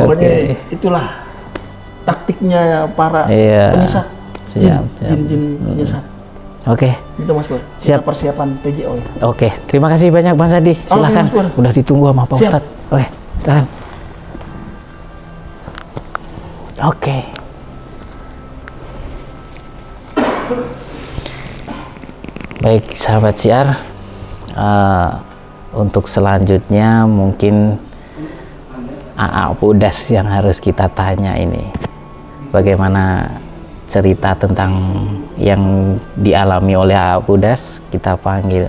Itulah taktiknya para iya. penyesat. Siap. Jin penyesat. Oke. Itu Mas Pur. Siap. Kita persiapan TJO ya. Oke. Terima kasih banyak Bang Sadi. Silakan. Udah ditunggu sama Pak Ustadz. Oke. Tahan. Oke. Baik sahabat Syiar, untuk selanjutnya mungkin AA Pudas yang harus kita tanya ini. Bagaimana cerita tentang yang dialami oleh AA Pudas? Kita panggil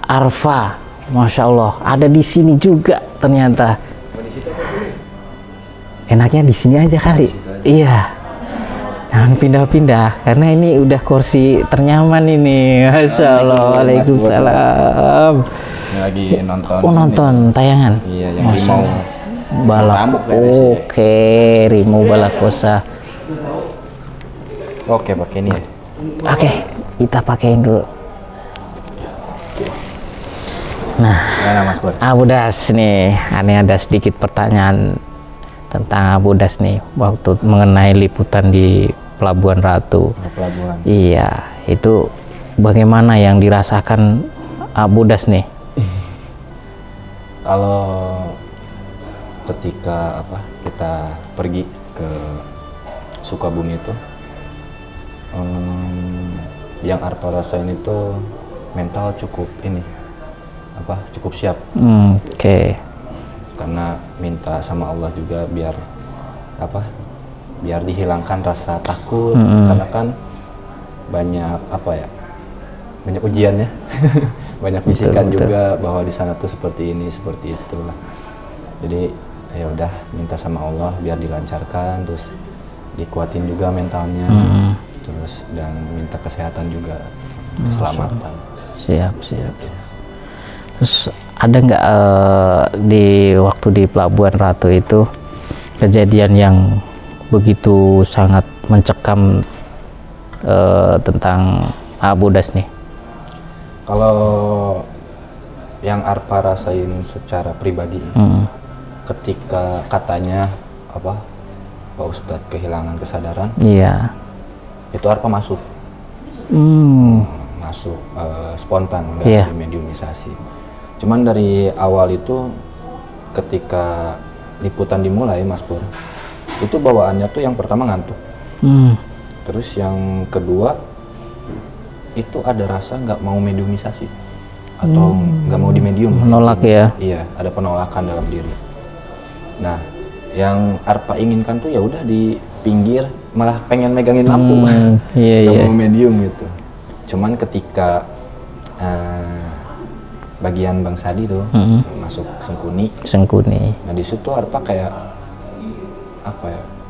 Arfa. Masya Allah, ada di sini juga ternyata. Enaknya di sini aja kali. Iya. Jangan pindah-pindah karena ini udah kursi ternyaman ini. Masya Allah. Waalaikumsalam. Ini lagi nonton. Oh, nonton tayangan. Iya, yang Rimau balap. Oke, Rimau Balakosa. Oke, pakai ini ya. Oke, kita pakein dulu. Nah, Mas Pur? Abudas nih, aneh ada sedikit pertanyaan tentang Abudas nih waktu mengenai liputan di Pelabuhan Ratu. Pelabuhan. Iya, itu bagaimana yang dirasakan Abudas nih? Kalau ketika kita pergi ke Sukabumi itu, yang Arfa rasain itu mental cukup cukup siap. Oke. Karena minta sama Allah juga biar dihilangkan rasa takut, karena kan banyak banyak ujiannya. Banyak bisikan juga bahwa di sana tuh seperti ini seperti itulah. Jadi ya udah minta sama Allah biar dilancarkan, terus dikuatin juga mentalnya, terus dan minta kesehatan juga, keselamatan. Siap. Terus ada nggak di waktu di Pelabuhan Ratu itu kejadian yang begitu sangat mencekam tentang Abudas nih? Kalau yang Arfa rasain secara pribadi, ketika katanya Pak Ustadz kehilangan kesadaran, iya, itu Arfa masuk, spontan, nggak dimediumisasi. Cuman dari awal itu ketika liputan dimulai, Mas Pur, itu bawaannya tuh yang pertama ngantuk. Terus yang kedua itu ada rasa nggak mau mediumisasi atau nggak mau di medium. Menolak ya? Iya, ada penolakan dalam diri. Nah, yang Arfa inginkan tuh ya udah di pinggir, malah pengen megangin lampu, nggak mau medium gitu. Cuman ketika bagian Bang Sadi tuh masuk Sengkuni. Nah di situ Arfa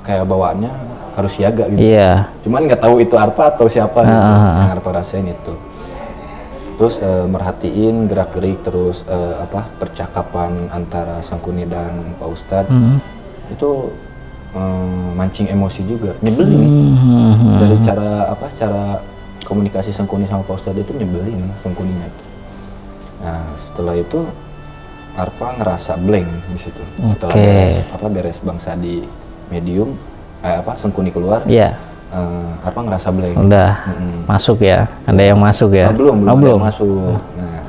kayak bawaannya harus siaga gitu. Iya. Cuman nggak tahu itu Arfa atau siapa gitu. Yang Arfa rasain itu. Terus merhatiin gerak-gerik, terus percakapan antara Sengkuni dan Pak Ustadz itu mancing emosi juga, nyebelin. Dari cara komunikasi Sengkuni sama Pak Ustadz itu nyebelin Sengkuninya itu. Nah setelah itu Arfa ngerasa blank di situ. Setelah beres Bang Sadi medium, Sengkuni keluar, Arfa ngerasa blank. Udah masuk ya? Ada yang masuk ya? Belum masuk. Nah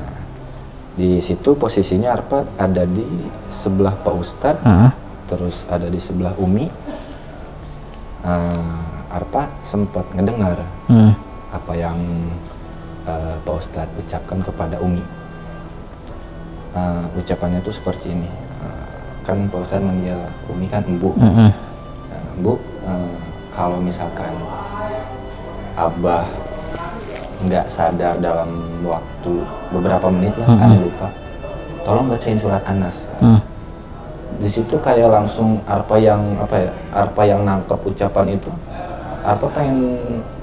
di situ posisinya Arfa ada di sebelah Pak Ustadz, terus ada di sebelah Umi. Arfa sempat ngedengar apa yang Pak Ustadz ucapkan kepada Umi. Ucapannya tuh seperti ini, kan Pak Ustadz manggil Umi kan Embu. Bu, kalau misalkan Abah nggak sadar dalam waktu beberapa menit lah, Ane lupa, tolong bacain surat An-Nas. Di situ kayak langsung Arpa yang nangkep ucapan itu, Arpa pengen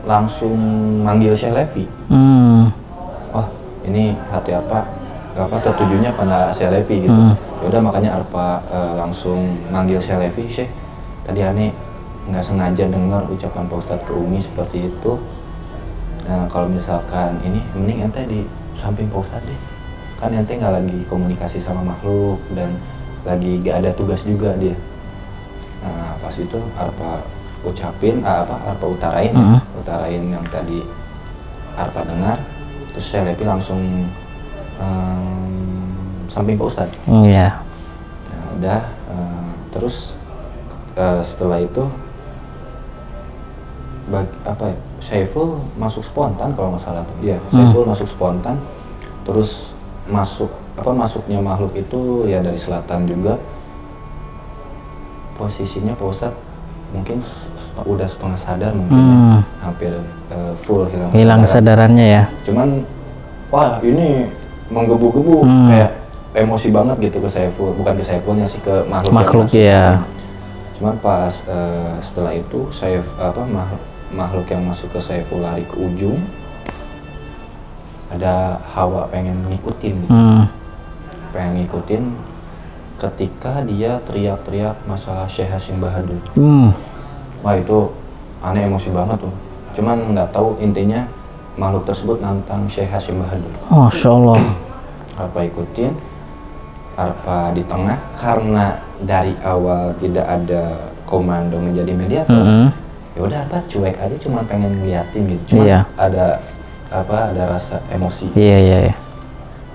langsung manggil Syekh Levi. Oh, ini hati Arpa tertujunya pada Syekh Levi gitu. Yaudah makanya Arpa langsung manggil Syekh Levi. Syekh, tadi Ane nggak sengaja dengar ucapan Pak Ustadz ke Umi seperti itu. Nah, kalau misalkan ini mending ente di samping Pak Ustadz deh, kan ente nggak lagi komunikasi sama makhluk dan lagi gak ada tugas juga dia. Nah, pas itu Arpa ucapin, Arpa utarain, utarain yang tadi Arpa dengar, terus saya Lepi langsung samping Pak Ustadz. Iya. Nah, udah, terus setelah itu Saiful masuk spontan kalau nggak salah tuh. Iya, Saiful masuk spontan, terus masuknya makhluk itu ya dari selatan juga. Posisinya Pak Ustadz mungkin udah setengah sadar mungkin ya, hampir full hilang kesadarannya ya. Cuman wah ini menggebu-gebu kayak emosi banget gitu ke Saiful, bukan ke Saifulnya sih, ke makhluk ya. Cuman pas setelah itu makhluk yang masuk ke Saiful lari ke ujung, ada hawa pengen ngikutin gitu. Pengen ngikutin ketika dia teriak-teriak masalah Syekh Hasyim Bahadur. Wah itu aneh, emosi banget tuh. Cuman nggak tahu intinya makhluk tersebut nantang Syekh Hasyim Bahadur. Masya Allah. Arpa ikutin, Arpa di tengah, karena dari awal tidak ada komando menjadi mediator. Ya udah Arpa cuek aja, cuman pengen ngeliatin gitu. Cuman ada rasa emosi. Iya.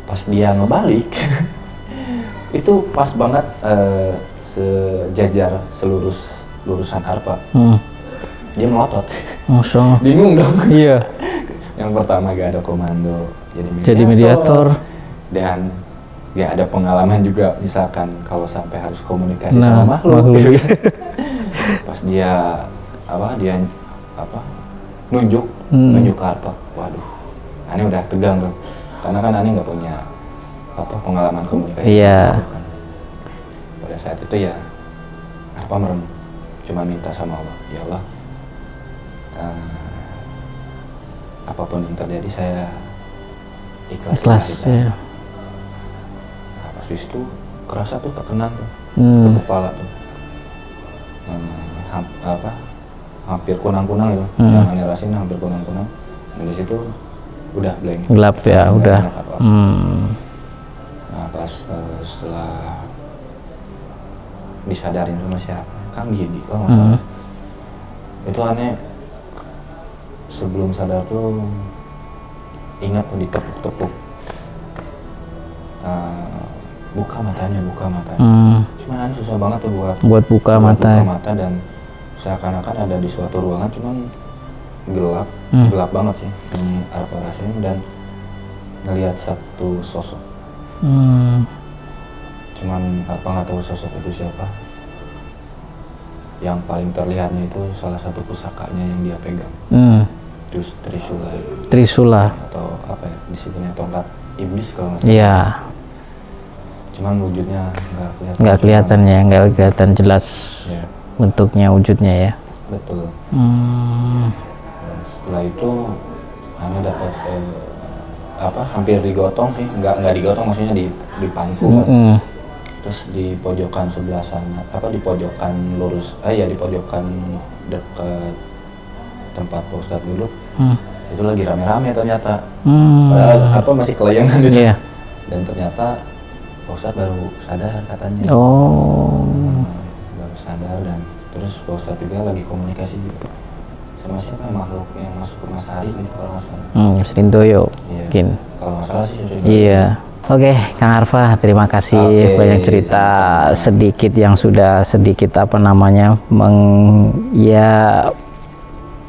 Pas dia ngebalik itu pas banget sejajar lurusan Arpa. Dia melotot. Masya Allah. Bingung dong. Iya. Yang pertama gak ada komando jadi mediator dan gak ada pengalaman juga, misalkan kalau sampai harus komunikasi sama makhluk. Pas dia nunjuk ke Arpa, waduh, Ani udah tegang tuh, karena kan Ani nggak punya pengalaman komunikasi. Iya. Kan. Pada saat itu ya Arpa merem, cuma minta sama Allah, ya Allah, apapun yang terjadi saya ikhlas. Ya. Nah, pas di situ kerasa tuh tekanan tuh ke kepala tuh, hampir kunang-kunang ya, yang Ani rasain hampir kunang-kunang. Dan di situ udah blank. Gelap ya, udah. Nah pas setelah disadarin sama siapa, Kang Gidi kalau nggak salah, itu aneh. Sebelum sadar tuh ingat tuh ditepuk-tepuk, buka matanya. Cuman aneh susah banget tuh buat buka mata dan seakan-akan ada di suatu ruangan, cuman gelap banget sih yang Arpa rasain, dan ngelihat satu sosok. Cuman Arpa nggak tahu sosok itu siapa. Yang paling terlihatnya itu salah satu pusakanya yang dia pegang. Terus Trisula atau apa ya disebutnya, tongkat iblis kalau nggak salah. Iya. Cuman wujudnya nggak kelihatan jelas ya. Bentuknya, wujudnya ya. Betul. Dan setelah itu Ana dapat hampir digotong sih, nggak digotong, maksudnya dipantu. Terus di pojokan sebelah sana, di pojokan lurus, di pojokan dekat tempat Pak Ustadz dulu, itu lagi rame-rame ternyata. Padahal masih kelayangan gitu. Yeah. Dan ternyata Pak Ustadz baru sadar katanya. Baru sadar, dan terus Pak Ustadz juga lagi komunikasi juga sama siapa makhluk yang masuk ke Mas Ari gitu kalau nggak salah. Srintoyo. Iya. Mungkin. Kalau nggak salah sih Srintoyo. Iya. Oke, Kang Arfa, terima kasih banyak cerita sama-sama. Sedikit yang sudah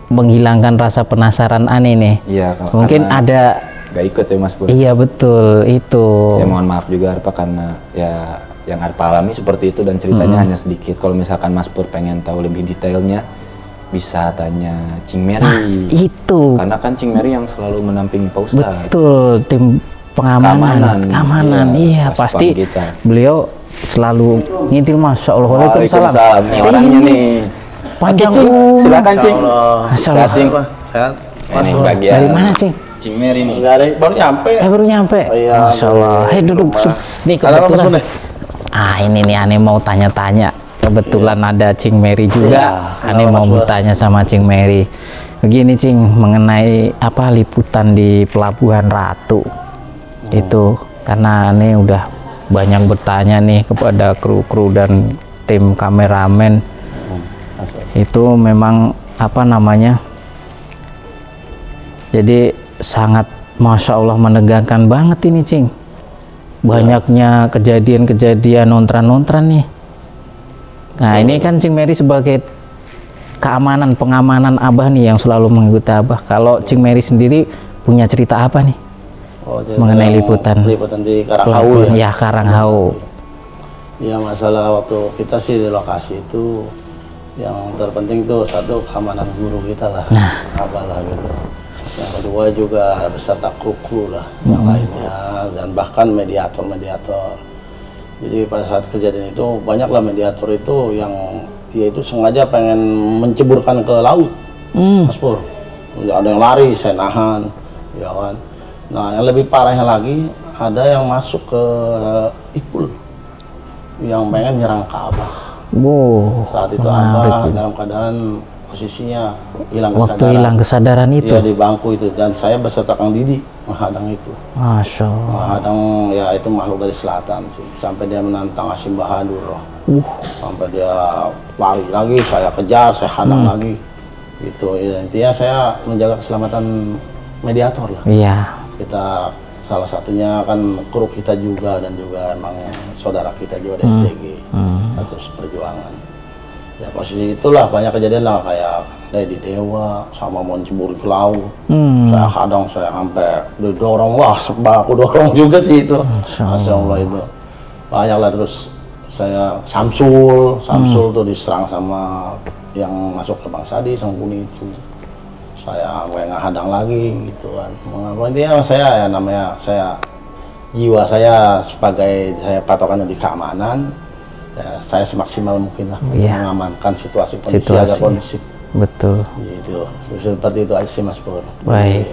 menghilangkan rasa penasaran Ani nih. Iya, mungkin ada nggak ikut ya Mas Pur. Iya betul itu. Ya mohon maaf juga Arpa, karena ya yang Arpa alami seperti itu dan ceritanya hanya sedikit. Kalau misalkan Mas Pur pengen tahu lebih detailnya, bisa tanya Cing Mary. Nah, itu. Karena kan Cing Mary yang selalu menampingi Pak Ustadz. Betul, tim keamanan. Iya, pasti beliau selalu ngintil. Masya Allah. Waalaikumsalam. Nih orangnya nih. Panjang. Cing, silakan Cing. Masya Allah. Cing. Sehat. Ini bagian. Dari mana Cing? Cing Mary nih. Baru nyampe. Baru nyampe. Oh, iya, Masya Allah. Hei duduk. Nih kebetulan. Ini nih aneh mau tanya-tanya. Kebetulan ada Cing Mary juga. Aneh mau bertanya sama Cing Mary. Begini Cing, mengenai apa liputan di Pelabuhan Ratu. Itu karena aneh udah banyak bertanya nih kepada kru-kru dan tim kameramen. Itu memang apa namanya? Jadi sangat Masya Allah menegangkan banget ini Cing. Banyaknya kejadian-kejadian nontran-nontran nih. Nah ini kan Cing Mary sebagai pengamanan Abah nih yang selalu mengikuti Abah. Kalau Cing Mary sendiri punya cerita apa nih mengenai liputan di Karanghau ya? Karanghau. Ya masalah waktu kita sih di lokasi itu yang terpenting tuh satu keamanan guru kita lah, Abah lah gitu. Yang kedua juga beserta kru lah yang lainnya, dan bahkan mediator. Jadi pada saat kejadian itu banyaklah mediator itu yang dia itu sengaja pengen menceburkan ke laut, Mas Pur. Ada yang lari, saya nahan, ya kan. Nah yang lebih parahnya lagi ada yang masuk ke Ipul yang pengen nyerang ke Abah. Saat itu Abah dalam keadaan posisinya hilang kesadaran. Waktu hilang kesadaran itu? Iya, di bangku itu, dan saya beserta Kang Didi menghadang itu. Masya Allah. Menghadang, ya itu makhluk dari selatan sih, sampai dia menantang Hasyim Bahadur. Sampai dia lari lagi, saya kejar, saya hadang lagi. Gitu, ya, intinya saya menjaga keselamatan mediator lah. Iya. Kita salah satunya kan kru kita juga, dan juga emang saudara kita juga di SDG, terus perjuangan. Ya posisi itulah banyak kejadian lah, kayak di Dewa sama mau cebur ke laut. Saya hadang, saya sampai didorong, wah aku dorong juga sih itu. Masya Allah itu banyak lah. Terus saya Samsul tuh diserang sama yang masuk ke Bang Sadi, Sangkuni itu. Saya kayak ngehadang lagi gitu kan. Intinya saya ya namanya jiwa saya sebagai patokannya di keamanan. Ya, saya semaksimal mungkin lah mengamankan situasi kondisi agar kondusif. Betul. Gitu. Seperti itu aja sih Mas Pur. Baik.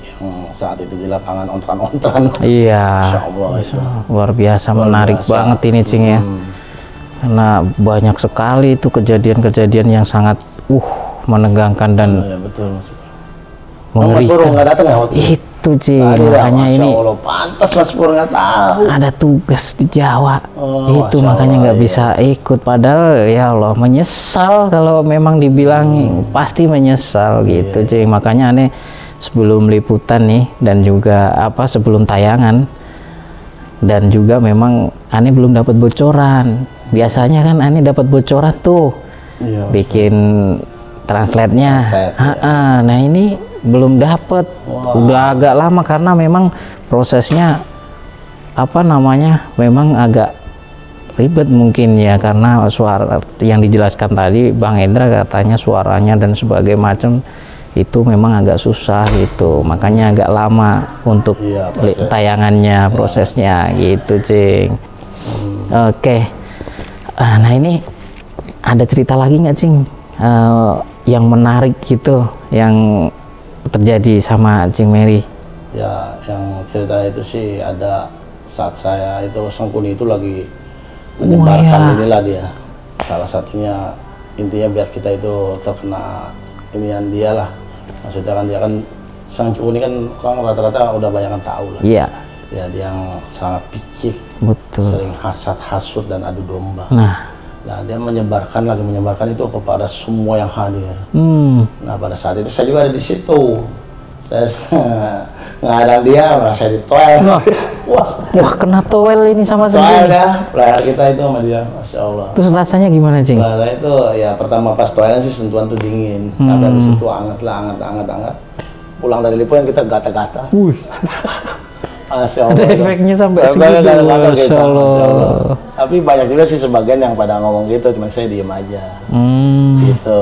Yang saat itu di lapangan ontran-ontran. Iya. Masya Allah itu. Luar biasa, menarik banget ini Cing ya. Karena banyak sekali itu kejadian-kejadian yang sangat menegangkan dan betul Mas Pur. mengerikan. Mas Pur nggak datang ya waktu itu Cing, makanya ini Allah, pantas Mas Pur nggak tahu. Ada tugas di Jawa, itu makanya nggak bisa ikut. Padahal ya Allah menyesal kalau memang dibilang pasti menyesal gitu Cing. Makanya aneh sebelum liputan nih dan juga sebelum tayangan, dan juga memang aneh belum dapat bocoran. Biasanya kan aneh dapat bocoran tuh, bikin translate-nya. Nah ini belum dapat, udah agak lama karena memang prosesnya memang agak ribet mungkin ya, karena suara yang dijelaskan tadi Bang Hendra katanya suaranya dan sebagainya macam itu memang agak susah gitu, makanya agak lama untuk tayangannya, prosesnya gitu Cing. Oke. Nah ini ada cerita lagi nggak Cing yang menarik gitu yang terjadi sama Cing Mary? Ya, yang cerita itu sih ada saat saya itu Sangkuni itu lagi menyebarkan inilah dia. Salah satunya intinya biar kita itu terkena inian dia lah. Maksudnya kan dia kan Sangkuni kan orang rata-rata udah banyak kan tahu lah. Iya. Ya dia yang sangat picik, sering hasad-hasud dan adu domba. Nah dia menyebarkan itu kepada semua yang hadir. Nah pada saat itu saya juga ada di situ. Saya ngadang dia, merasa ditoel. Wah kena toel ini sama toel dah, leher kita itu sama dia, Masya Allah. Terus rasanya gimana Cing? Nah itu ya pertama pas toelnya sih sentuhan tuh dingin, tapi habis itu hangat. Pulang dari lipo yang kita gata-gata. Masya Allah. Ada efeknya sampai segitu. Masya Allah. Tapi banyak juga sih sebagian yang pada ngomong gitu, cuma saya diem aja. Gitu.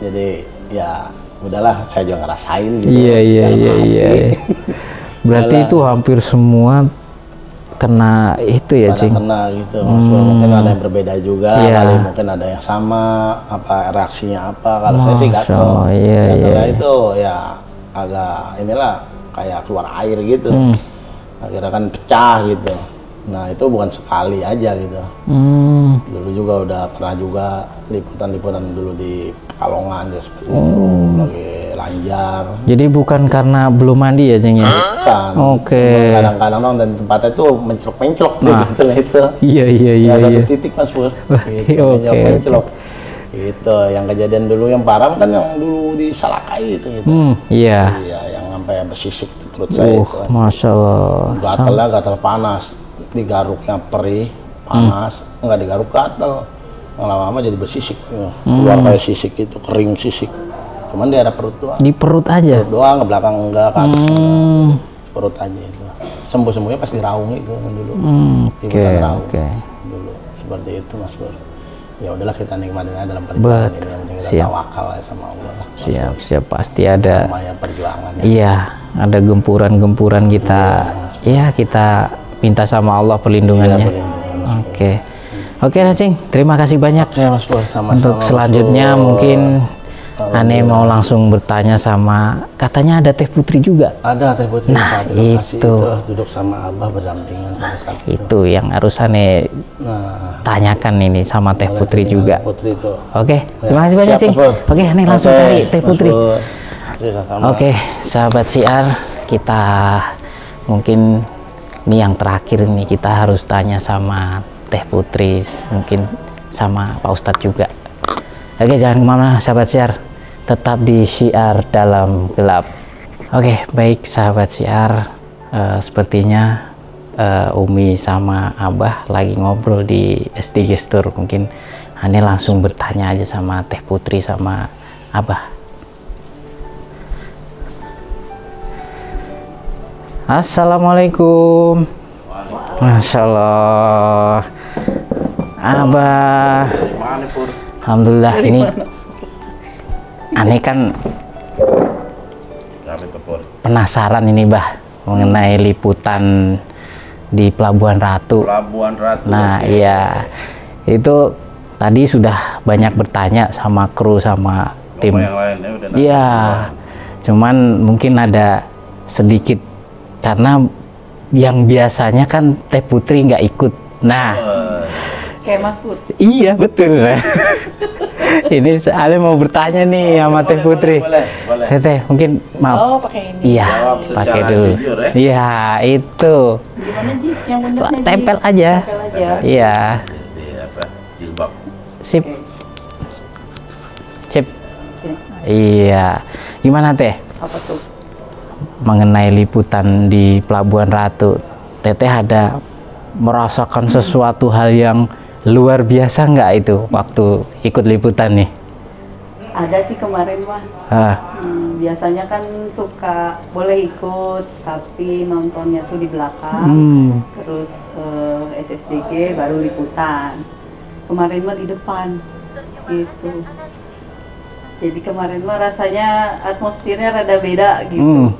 Jadi ya udahlah, saya juga ngerasain gitu. Iya. Berarti itu hampir semua kena itu ya, Cing? Kena gitu, mungkin ada yang berbeda juga, kali mungkin ada yang sama, apa reaksinya apa. Kalau saya sih gatel. Gatelnya itu ya agak inilah kayak keluar air gitu. Akhirnya kan pecah gitu. Nah itu bukan sekali aja gitu. Dulu juga udah pernah juga liputan-liputan dulu di Pekalongan ya seperti itu, lagi lanjar. Jadi bukan karena belum mandi ya, Cing ya? Bukan. Oke. Kadang-kadang dong, dan tempatnya tuh menclok-menclok gitu lah itu. Iya. Ya satu titik Mas Pur. Gitu, menclok. Itu yang kejadian dulu yang parah kan yang dulu di Salakai itu gitu. Iya. Iya, yang sampai bersisik di perut saya itu. Masya Allah. Gatel panas, digaruknya perih, panas, nggak digaruk gatel. Lama-lama jadi bersisik, keluar kayak sisik itu, kering sisik. Cuman di daerah perut doang. Di perut aja? Perut doang, ke belakang enggak, ke atas enggak. Perut aja itu. Sembuh-sembuhnya pas diraung itu dulu. Oke. Dulu seperti itu Mas Pur. Ya udahlah, kita nikmatin aja dalam perjalanan ini, yang penting kita tawakal ya sama Allah. Siap, pasti ada. Namanya perjuangan. Iya, ada gempuran-gempuran kita. Iya, kita minta sama Allah perlindungannya. Oke, Cing. Terima kasih banyak. Mas Pur, sama-sama. Untuk selanjutnya mungkin Ane mau langsung bertanya sama, katanya ada Teh Putri juga. Ada Teh Putri saat di lokasi itu duduk sama Abah berdampingan pada saat itu. Itu yang harus Ane tanyakan ini sama Teh Putri juga. Putri itu. Oke, terima kasih banyak, Cing. Oke, Ane langsung cari Teh Putri. Oke, sahabat siar, kita mungkin ini yang terakhir nih, kita harus tanya sama Teh Putri, mungkin sama Pak Ustadz juga. Oke, jangan kemana sahabat siar, tetap di Syiar Dalam Gelap. Oke, baik sahabat siar, sepertinya Umi sama Abah lagi ngobrol di SD Gestur. Mungkin Ane langsung bertanya aja sama Teh Putri sama Abah. Assalamualaikum. Masya Allah. Abah. Alhamdulillah, ini Ane kan penasaran ini Bah mengenai liputan di Pelabuhan Ratu. Nah iya, itu tadi sudah banyak bertanya sama kru sama tim. Iya, cuman mungkin ada sedikit karena yang biasanya kan Teh Putri nggak ikut. Nah, kayak Mas Put. Iya betul. Ini Ale mau bertanya nih sama Teh Putri. Boleh. Teh mungkin mau. Oh, pakai ini. Iya, pakai dulu. Iya, itu. Gimana Ji? Yang benernya Ji? Tempel aja. Iya. Jilbab. Sip. Iya. Gimana Teh? Apa tuh? Mengenai liputan di Pelabuhan Ratu, Teteh ada merasakan sesuatu hal yang luar biasa nggak itu waktu ikut liputan nih? Ada sih kemarin mah. Biasanya kan suka boleh ikut, tapi nontonnya tuh di belakang. Terus SSDG baru liputan. Kemarin mah di depan, gitu. Jadi kemarin mah rasanya atmosfernya rada beda gitu.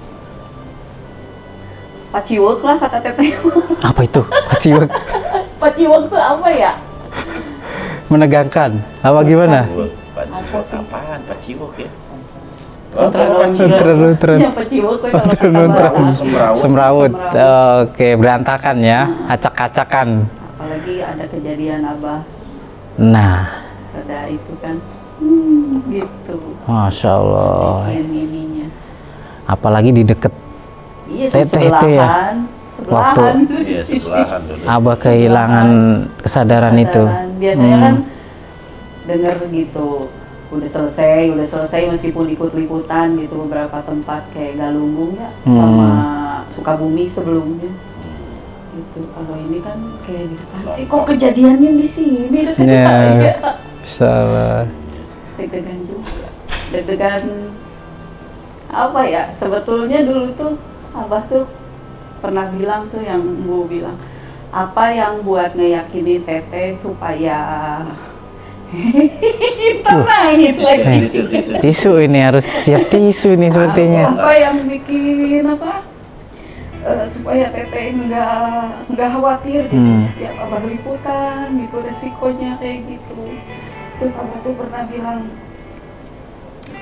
Paciwek lah kata Teteh. Apa itu paciwek? Paciwek tuh apa ya? Menegangkan. Apa gimana? Apaan? Paciwek ya? Semrawut. Oke, berantakan ya, acak-acakan. Apalagi ada kejadian Abah. Nah. Ada itu kan. Gitu. Masya Allah. Ininya. Apalagi di deket Teteh itu ya. Waktu Abah kehilangan kesadaran itu. Biasanya kan dengar gitu. Udah selesai meskipun ikut liputan gitu beberapa tempat kayak Galunggung ya sama Sukabumi sebelumnya. Gitu. Kalau ini kan kayak di depan. Kok kejadiannya di sini dekat saya. Salah. Deg-degan juga. Deg-degan apa ya? Sebetulnya dulu tuh Abah tuh pernah bilang tuh, yang Bu bilang, apa yang buat ngeyakinin Teteh supaya nangis lagi. Tisu ini harus siap tisu nih sepertinya. Apa yang bikin supaya teteh nggak khawatir gitu setiap abah liputan gitu, resikonya kayak gitu. Terus abah tuh pernah bilang,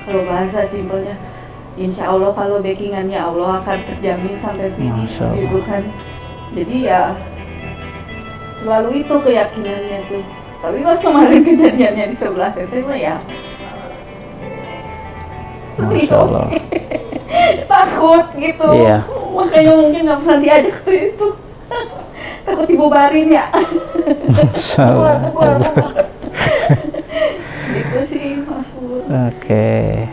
kalau bahasa simpelnya, insya Allah kalau backingannya Allah akan terjamin sampai finish gitu kan. Jadi ya selalu itu keyakinannya tuh. Tapi pas kemarin kejadiannya di sebelah teteh mah ya sedih, takut gitu. Iya. Makanya mungkin nggak pernah diajak ke itu. Takut dibubarin ya. Keluar. Gitu sih Mas Pur. Oke.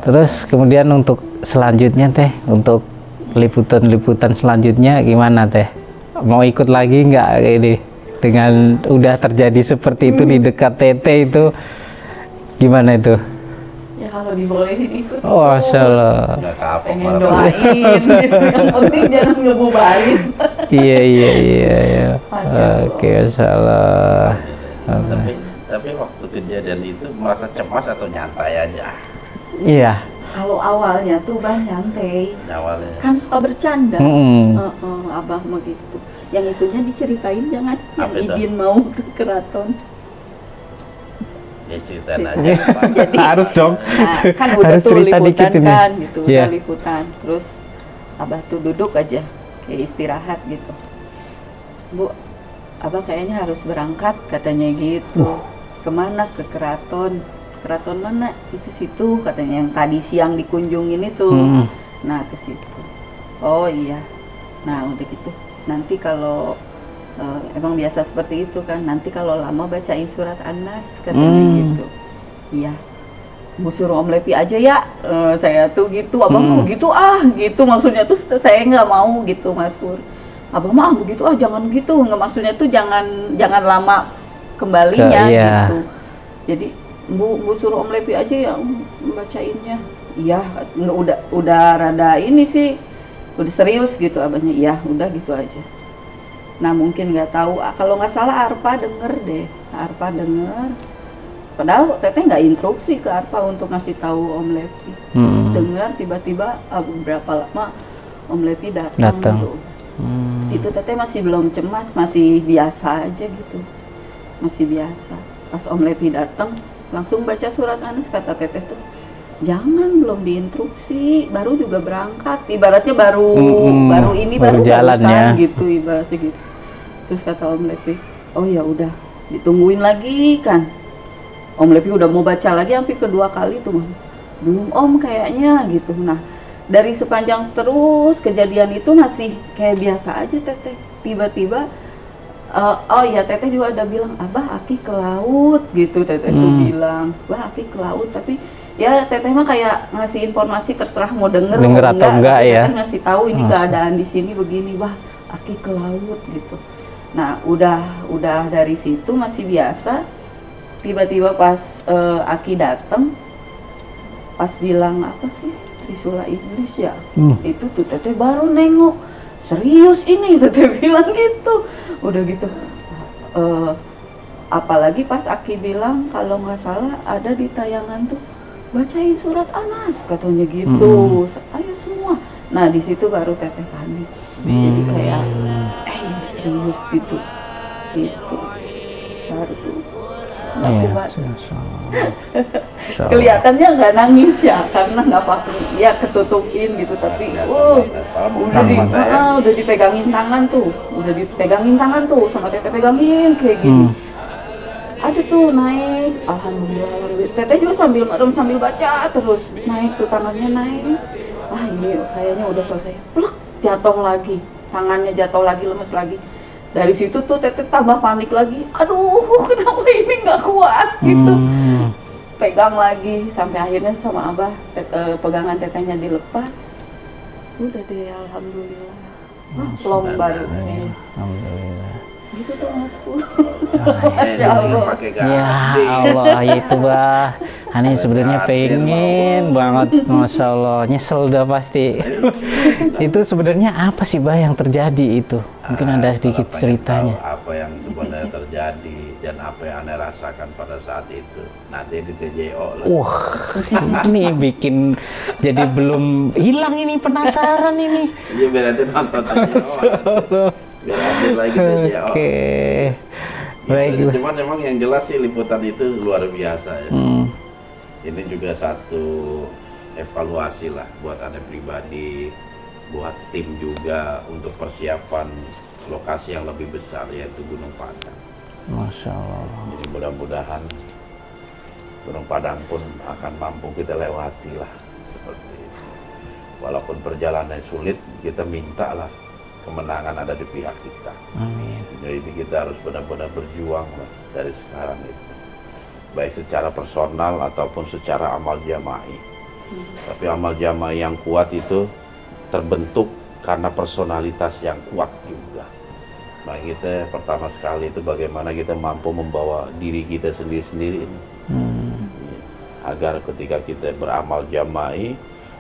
Terus kemudian untuk selanjutnya teh, untuk liputan selanjutnya gimana teh? Mau ikut lagi nggak ini? Dengan udah terjadi seperti itu di dekat Teteh itu, gimana itu? Ya kalau dibolehin ikut. Oh, Masya Allah. Pengen doain gitu, yang penting jangan ngebubarin. Iya. Oke, Masya Allah. Tapi waktu kejadian itu merasa cemas atau nyantai aja? Iya. Kalau awalnya tuh Bang nyantai, kan suka bercanda. Abah mau gitu. Yang itunya diceritain jangan, yang izin mau ke keraton. Ya ceritain aja. Jadi, harus dong. Nah, kan udah harus tuh cerita liputan dikit kan, ini. gitu. Udah liputan. Terus Abah tuh duduk aja, kayak istirahat gitu. Bu, Abah kayaknya harus berangkat, katanya gitu. Kemana? Ke keraton. Keraton mana? Itu situ, katanya, yang tadi siang dikunjungin itu. Nah, ke situ. Oh iya. Nah, udah gitu. Nanti kalau emang biasa seperti itu kan, nanti kalau lama bacain surat An-Nas, katanya gitu. Iya. Mau suruh Om Lepi aja ya, saya tuh gitu. Abang mau gitu gitu. Maksudnya tuh saya nggak mau gitu, Mas Pur. Abang mah begitu jangan gitu. Nggak, maksudnya tuh jangan lama kembalinya gitu. Jadi Bu suruh Om Lepi aja yang membacainnya. Iya, udah rada ini sih, udah serius gitu abahnya. Iya, udah gitu aja. Nah mungkin nggak tahu, kalau nggak salah Arpa denger deh, Arpa denger. Padahal Teteh nggak instruksi ke Arpa untuk ngasih tahu Om Lepi. Dengar tiba-tiba berapa lama Om Lepi datang tuh. Itu Teteh masih belum cemas, masih biasa aja gitu, masih biasa. Pas Om Lepi datang, langsung baca surat An-Nas, kata Teteh tuh, jangan, belum diinstruksi, baru juga berangkat, ibaratnya baru jalannya gitu, ibaratnya gitu. Terus kata Om Lepi, oh ya udah, ditungguin lagi kan. Om Lepi udah mau baca lagi hampir kedua kali tuh, belum Om kayaknya gitu. Nah dari sepanjang terus kejadian itu masih kayak biasa aja Teteh. Tiba-tiba oh ya Teteh juga ada bilang, Abah Aki ke laut gitu. Teteh tuh bilang, Abah Aki ke laut. Tapi ya Teteh mah kayak ngasih informasi, terserah mau denger atau enggak ya. Teteh ngasih tahu ini keadaan di sini begini, Wah Aki ke laut gitu. Nah udah dari situ masih biasa. Tiba-tiba pas Aki dateng, pas bilang apa sih, Trisula Iblis ya, itu tuh Teteh baru nengok, serius ini, Teteh bilang gitu. Udah gitu, apalagi pas Aki bilang kalau nggak salah ada di tayangan tuh, bacain surat An-Nas katanya gitu. Ayo semua. Nah di situ baru Teteh panik. Jadi kayak serius gitu baru tuh. Kelihatannya nggak nangis ya, karena nggak pakai, ya ketutupin gitu, tapi udah dipegangin tangan tuh, sama Teteh pegangin kayak gini. Ada tuh naik, alhamdulillah. Teteh juga sambil merem sambil baca terus, naik tuh tangannya naik. Ini kayaknya udah selesai. Plek, jatuh lagi, tangannya jatuh lagi, lemes lagi. Dari situ tuh Teteh tambah panik lagi. Aduh, kenapa ini nggak kuat gitu. Pegang lagi sampai akhirnya sama Abah pegangan Tetehnya dilepas. Udah deh, alhamdulillah. Plong baru. Alhamdulillah. Gitu tuh Mas Pur. Ya Allah, ya itu bah. Aneh sebenarnya pengen banget, masya Allah, nyesel udah pasti. Itu sebenarnya apa sih bah yang terjadi itu? Mungkin ada sedikit ceritanya. Apa yang sebenarnya terjadi dan apa yang Anda rasakan pada saat itu? Nanti di TJO lah. Wah, ini bikin jadi belum hilang ini, penasaran ini. Iya, biar nanti nonton TJO. Biar update lagi TJO. Oke. Baik. Cuman memang yang jelas sih liputan itu luar biasa ya. Ini juga satu evaluasi lah buat Anda pribadi, buat tim juga untuk persiapan lokasi yang lebih besar yaitu Gunung Padang. Masya Allah. Jadi mudah-mudahan Gunung Padang pun akan mampu kita lewati lah seperti itu. Walaupun perjalanannya sulit, kita minta lah kemenangan ada di pihak kita. Amin. Jadi kita harus benar-benar berjuang lah dari sekarang itu, baik secara personal ataupun secara amal jama'i. Tapi amal jama'i yang kuat itu terbentuk karena personalitas yang kuat juga. Nah, kita pertama sekali itu bagaimana kita mampu membawa diri kita sendiri-sendiri ini. Agar ketika kita beramal jama'i,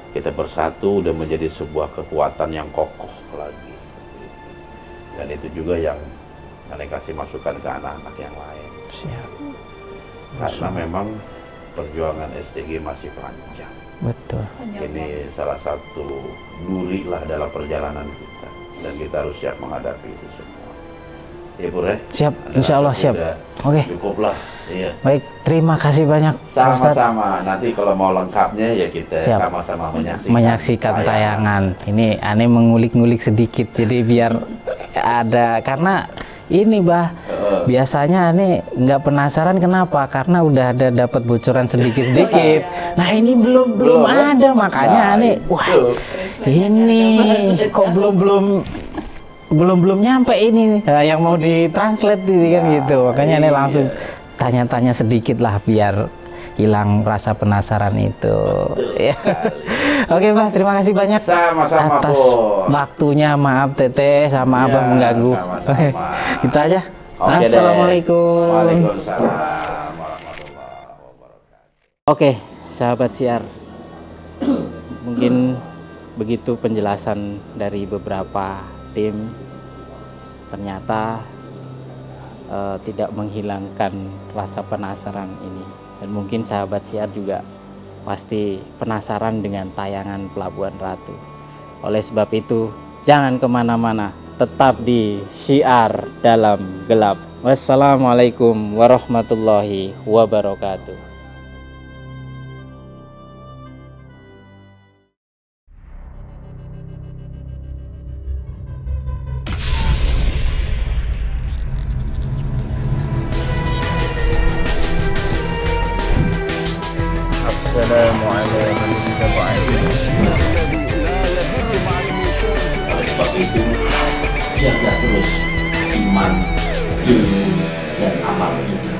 kita bersatu udah menjadi sebuah kekuatan yang kokoh lagi. Dan itu juga yang Anda kasih masukan ke anak-anak yang lain. Siap. Karena memang perjuangan SDG masih panjang. Betul. Ini salah satu duri lah dalam perjalanan kita. Dan kita harus siap menghadapi itu semua. Ya Pur ya? Siap, insya Allah siap. Oke. Cukup lah. Iya. Baik, terima kasih banyak. Sama-sama. Nanti kalau mau lengkapnya ya kita sama-sama menyaksikan tayangan. Ini aneh mengulik-ngulik sedikit, jadi biar ada, karena ini bah biasanya aneh nggak penasaran kenapa, karena udah ada dapat bocoran sedikit-sedikit. Nah ini belum ada, makanya aneh wah ini kok belum nyampe ini yang mau ditranslate ini kan gitu, makanya aneh langsung tanya-tanya sedikit lah biar hilang rasa penasaran itu. Ya. Oke Mbak, terima kasih banyak atas waktunya. Maaf Teteh sama Abah mengganggu. Kita aja. Assalamualaikum. Waalaikumsalam warahmatullahi wabarakatuh. Oke, sahabat siar, mungkin begitu penjelasan dari beberapa tim. Ternyata tidak menghilangkan rasa penasaran ini, dan mungkin sahabat siar juga pasti penasaran dengan tayangan Pelabuhan Ratu. Oleh sebab itu jangan kemana-mana, tetap di Syiar Dalam Gelap. Wassalamualaikum warahmatullahi wabarakatuh. Oleh sebab itu, jaga terus iman, ilmu, dan amal kita.